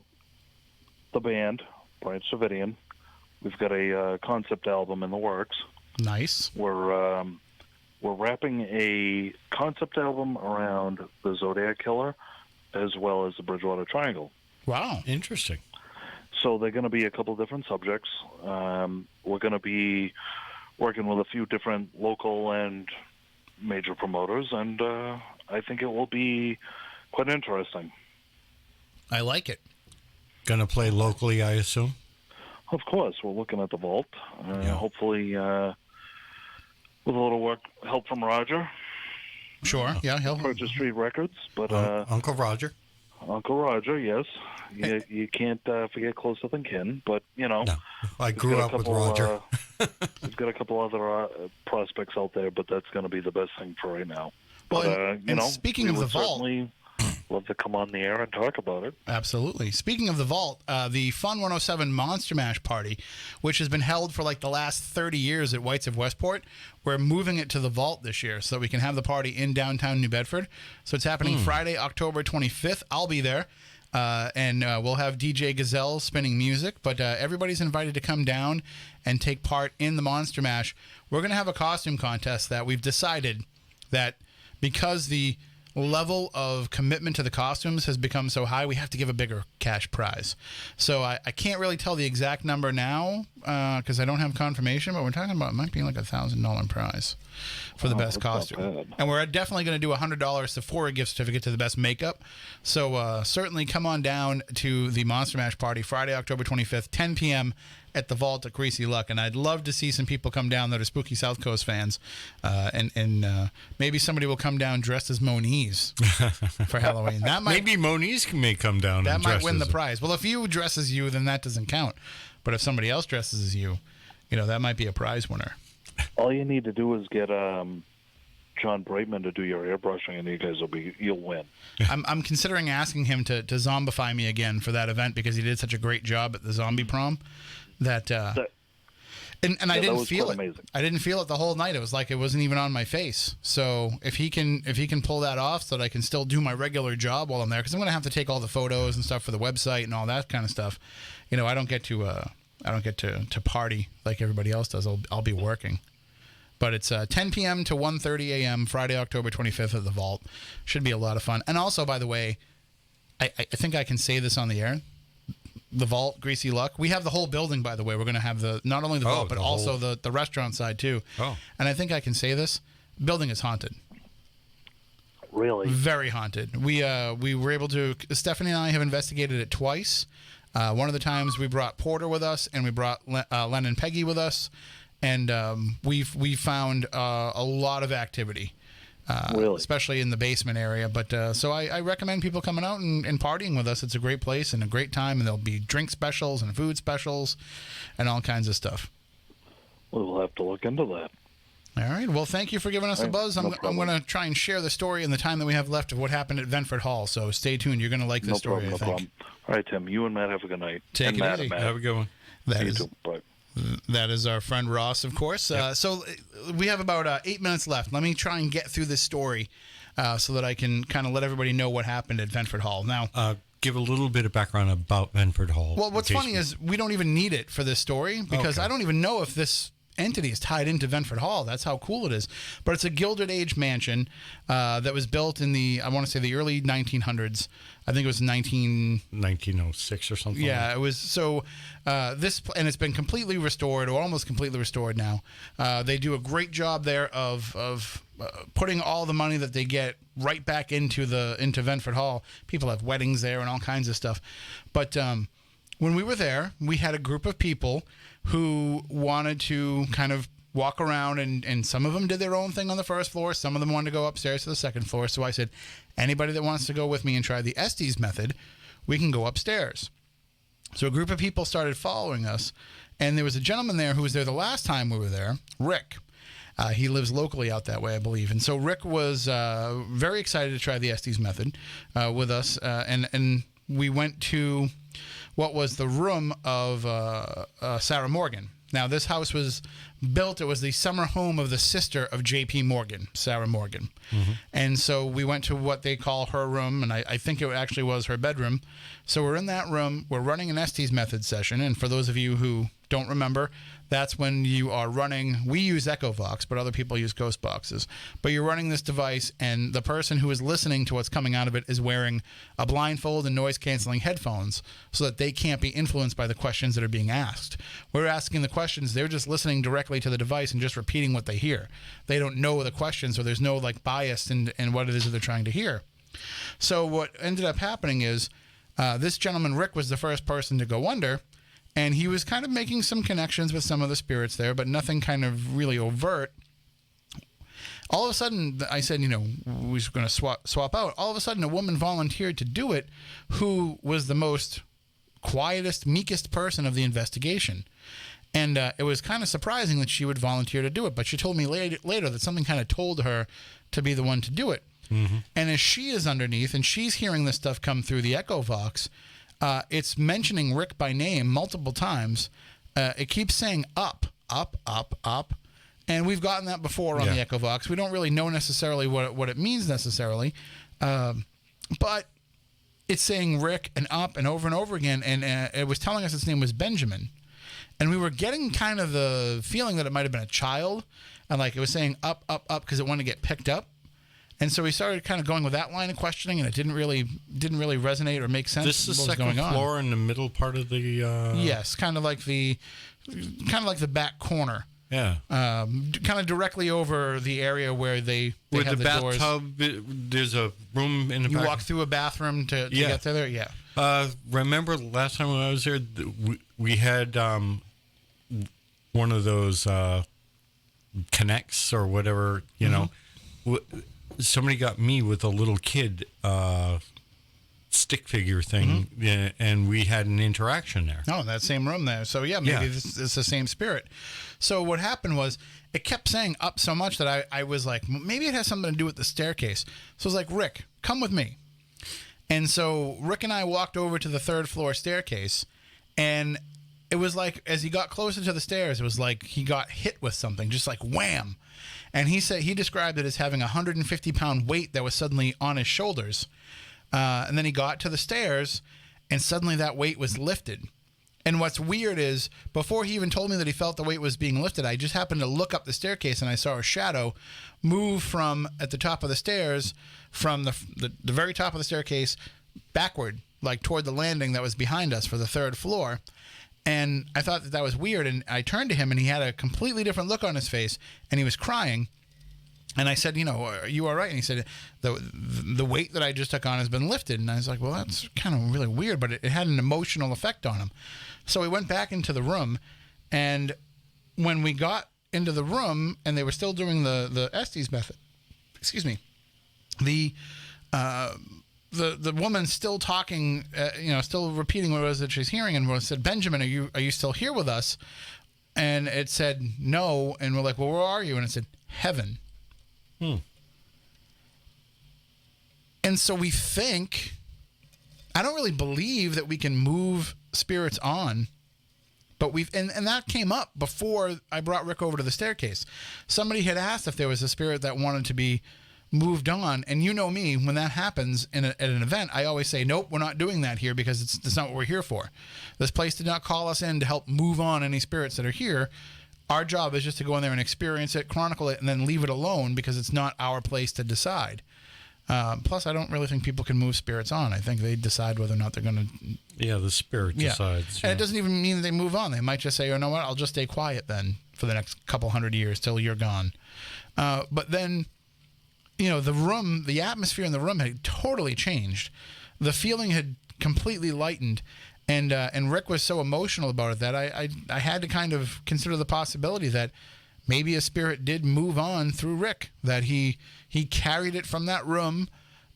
the band, Branch Davidian, we've got a concept album in the works. Nice. We're wrapping a concept album around the Zodiac Killer as well as the Bridgewater Triangle. Wow. Interesting. So they're going to be a couple different subjects. We're going to be working with a few different local and major promoters, and I think it will be quite interesting. I like it. Going to play locally, I assume? Of course, we're looking at the vault. Hopefully, with a little help from Roger. Sure, yeah, he'll Purchase Street Records, but Uncle Roger. Uncle Roger, yes. You can't forget closer than kin, but I grew up with Roger. We've got a couple other prospects out there, but that's going to be the best thing for right now. Well, But speaking of the vault, certainly love to come on the air and talk about it. Absolutely. Speaking of the vault, the Fun 107 Monster Mash Party, which has been held for like the last 30 years at Whites of Westport, we're moving it to the vault this year so that we can have the party in downtown New Bedford. So it's happening Friday, October 25th. I'll be there. And we'll have DJ Gazelle spinning music, but everybody's invited to come down and take part in the Monster Mash. We're going to have a costume contest that we've decided that because the level of commitment to the costumes has become so high, we have to give a bigger cash prize. So I can't really tell the exact number now because I don't have confirmation, but we're talking about it might be like $1,000 prize for the best costume. And we're definitely going to do $100 Sephora gift certificate to the best makeup. So certainly come on down to the Monster Mash Party Friday, October 25th, 10 p.m. at the Vault at Greasy Luck. And I'd love to see some people come down that are Spooky South Coast fans. And maybe somebody will come down dressed as Moniz for Halloween. That might, maybe Moniz may come down that and might dress win the as prize. Well, if you dress as you, then that doesn't count. But if somebody else dresses as you, that might be a prize winner. All you need to do is get John Brightman to do your airbrushing, and you'll win. I'm considering asking him to zombify me again for that event because he did such a great job at the zombie prom that and I didn't feel it. Amazing. I didn't feel it the whole night. It was like it wasn't even on my face. So if he can pull that off so that I can still do my regular job while I'm there, because I'm going to have to take all the photos and stuff for the website and all that kind of stuff. I don't get to party like everybody else does. I'll be working. But it's 10 p.m. to 1:30 a.m. Friday, October 25th at the Vault. Should be a lot of fun. And also, by the way, I think I can say this on the air. The Vault, Greasy Luck. We have the whole building, by the way. We're going to have not only the Vault, but also the restaurant side, too. Oh. And I think I can say this. Building is haunted. Really? Very haunted. We were able to... Stephanie and I have investigated it twice. One of the times we brought Porter with us, and we brought Len and Peggy with us. And we found a lot of activity. Really? Especially in the basement area. But so I recommend people coming out and partying with us. It's a great place and a great time, and there'll be drink specials and food specials and all kinds of stuff. We'll have to look into that. All right. Well, thank you for giving us a buzz. I'm going to try and share the story in the time that we have left of what happened at Benford Hall. So stay tuned. You're going to like this story, I think. Problem. All right, Tim. You and Matt have a good night. Take it easy. Have a good one. Bye. That is our friend Ross, of course. Yep. So we have about 8 minutes left. Let me try and get through this story so that I can kind of let everybody know what happened at Benford Hall. Now, give a little bit of background about Benford Hall. Well, what's funny is we don't even need it for this story because I don't even know if this entity is tied into Benford Hall. That's how cool it is. But it's a Gilded Age mansion that was built in I want to say the early 1900s. I think it was 1906 or something. Yeah, it was. So and it's been completely restored, or almost completely restored now. They do a great job there of putting all the money that they get right back into Benford Hall. People have weddings there and all kinds of stuff. But when we were there, we had a group of people who wanted to kind of walk around, and some of them did their own thing on the first floor. Some of them wanted to go upstairs to the second floor. So I said, anybody that wants to go with me and try the Estes method, we can go upstairs. So a group of people started following us, and there was a gentleman there who was there the last time we were there, Rick. He lives locally out that way, I believe. And so Rick was very excited to try the Estes method with us, and we went to what was the room of Sarah Morgan. Now, this house was built, it was the summer home of the sister of J.P. Morgan, Sarah Morgan. Mm-hmm. And so we went to what they call her room, and I think it actually was her bedroom. So we're in that room, we're running an Estes method session, and for those of you who don't remember, that's when you are running, we use EchoVox, but other people use ghost boxes. But you're running this device, and the person who is listening to what's coming out of it is wearing a blindfold and noise-canceling headphones so that they can't be influenced by the questions that are being asked. We're asking the questions, they're just listening directly to the device and just repeating what they hear. They don't know the questions, so there's no bias in what it is that they're trying to hear. So what ended up happening is This gentleman, Rick, was the first person to go under, and he was kind of making some connections with some of the spirits there, but nothing kind of really overt. All of a sudden, I said, we were going to swap out. All of a sudden, a woman volunteered to do it who was the most quietest, meekest person of the investigation. And it was kind of surprising that she would volunteer to do it, but she told me later that something kind of told her to be the one to do it. Mm-hmm. And as she is underneath and she's hearing this stuff come through the Echo Vox, it's mentioning Rick by name multiple times. It keeps saying up, up, up, up. And we've gotten that before on the Echo Vox. We don't really know necessarily what it means necessarily. But it's saying Rick and up and over again. And it was telling us its name was Benjamin. And we were getting kind of the feeling that it might have been a child. And like it was saying up, up, up because it wanted to get picked up. And so we started kind of going with that line of questioning, and it didn't really resonate or make sense. This is the second floor in the middle part of the. Yes, kind of like the back corner. Yeah. Kind of directly over the area where they with have the bathtub. Doors. There's a room in the back. You walk through a bathroom to get to there. Yeah. Remember last time when I was there, we had one of those connects or whatever. You know. Somebody got me with a little kid stick figure thing, and we had an interaction there. Oh, in that same room there. So, maybe this is the same spirit. So what happened was it kept saying up so much that I was like, maybe it has something to do with the staircase. So I was like, Rick, come with me. And so Rick and I walked over to the third floor staircase, and it was like as he got closer to the stairs, it was like he got hit with something, just like wham. And he described it as having a 150-pound weight that was suddenly on his shoulders. And then he got to the stairs, and suddenly that weight was lifted. And what's weird is, before he even told me that he felt the weight was being lifted, I just happened to look up the staircase, and I saw a shadow move from at the top of the stairs, from the very top of the staircase, backward, like toward the landing that was behind us for the third floor. And I thought that was weird, and I turned to him, and he had a completely different look on his face, and he was crying. And I said, are you all right? And he said, the weight that I just took on has been lifted. And I was like, well, that's kind of really weird, but it had an emotional effect on him. So we went back into the room, and when we got into the room, and they were still doing the Estes method, the woman still talking, still repeating what it was that she's hearing, and said, Benjamin, are you still here with us? And it said, no. And we're like, well, where are you? And it said, heaven. And so we think, I don't really believe that we can move spirits on, but and that came up before I brought Rick over to the staircase. Somebody had asked if there was a spirit that wanted to be moved on, and you know me, when that happens at an event, I always say, nope, we're not doing that here because it's not what we're here for. This place did not call us in to help move on any spirits that are here. Our job is just to go in there and experience it, chronicle it, and then leave it alone because it's not our place to decide. Plus, I don't really think people can move spirits on. I think they decide whether or not they're going to... Yeah, the spirit decides. And it doesn't even mean that they move on. They might just say, you know what, I'll just stay quiet then for the next couple hundred years till you're gone. But then... the atmosphere in the room had totally changed. The feeling had completely lightened, and Rick was so emotional about it that I had to kind of consider the possibility that maybe a spirit did move on through Rick, that he carried it from that room,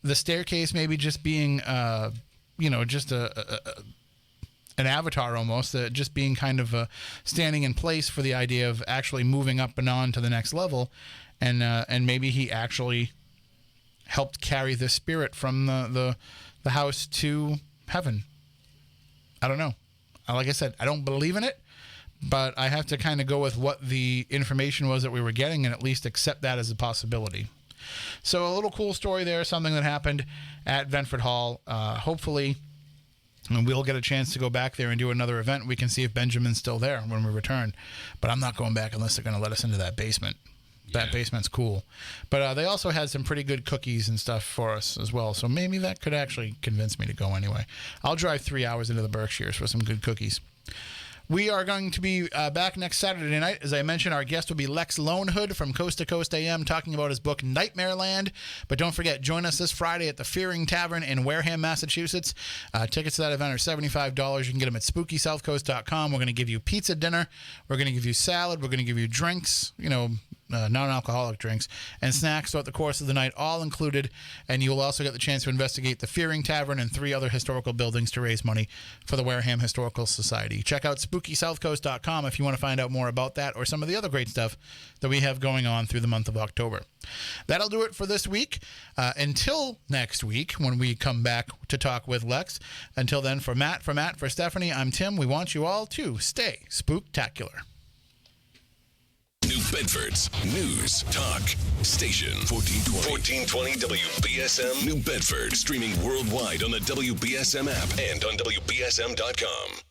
the staircase maybe just being, just an avatar almost, just being kind of standing in place for the idea of actually moving up and on to the next level. And maybe he actually helped carry the spirit from the house to heaven. I don't know. Like I said, I don't believe in it, but I have to kind of go with what the information was that we were getting and at least accept that as a possibility. So a little cool story there, something that happened at Benford Hall. Hopefully we'll get a chance to go back there and do another event. We can see if Benjamin's still there when we return. But I'm not going back unless they're going to let us into that basement. That basement's cool. But they also had some pretty good cookies and stuff for us as well. So maybe that could actually convince me to go anyway. I'll drive 3 hours into the Berkshires for some good cookies. We are going to be back next Saturday night. As I mentioned, our guest will be Lex Lonehood from Coast to Coast AM talking about his book Nightmare Land. But don't forget, join us this Friday at the Fearing Tavern in Wareham, Massachusetts. Tickets to that event are $75. You can get them at SpookySouthCoast.com. We're going to give you pizza dinner. We're going to give you salad. We're going to give you drinks, non-alcoholic drinks, and snacks throughout the course of the night, all included. And you will also get the chance to investigate the Fearing Tavern and 3 other historical buildings to raise money for the Wareham Historical Society. Check out SpookySouthCoast.com if you want to find out more about that or some of the other great stuff that we have going on through the month of October. That'll do it for this week. Until next week, when we come back to talk with Lex. Until then, for Matt, for Stephanie, I'm Tim. We want you all to stay spooktacular. New Bedford's News Talk Station 1420 WBSM New Bedford, streaming worldwide on the WBSM app and on WBSM.com.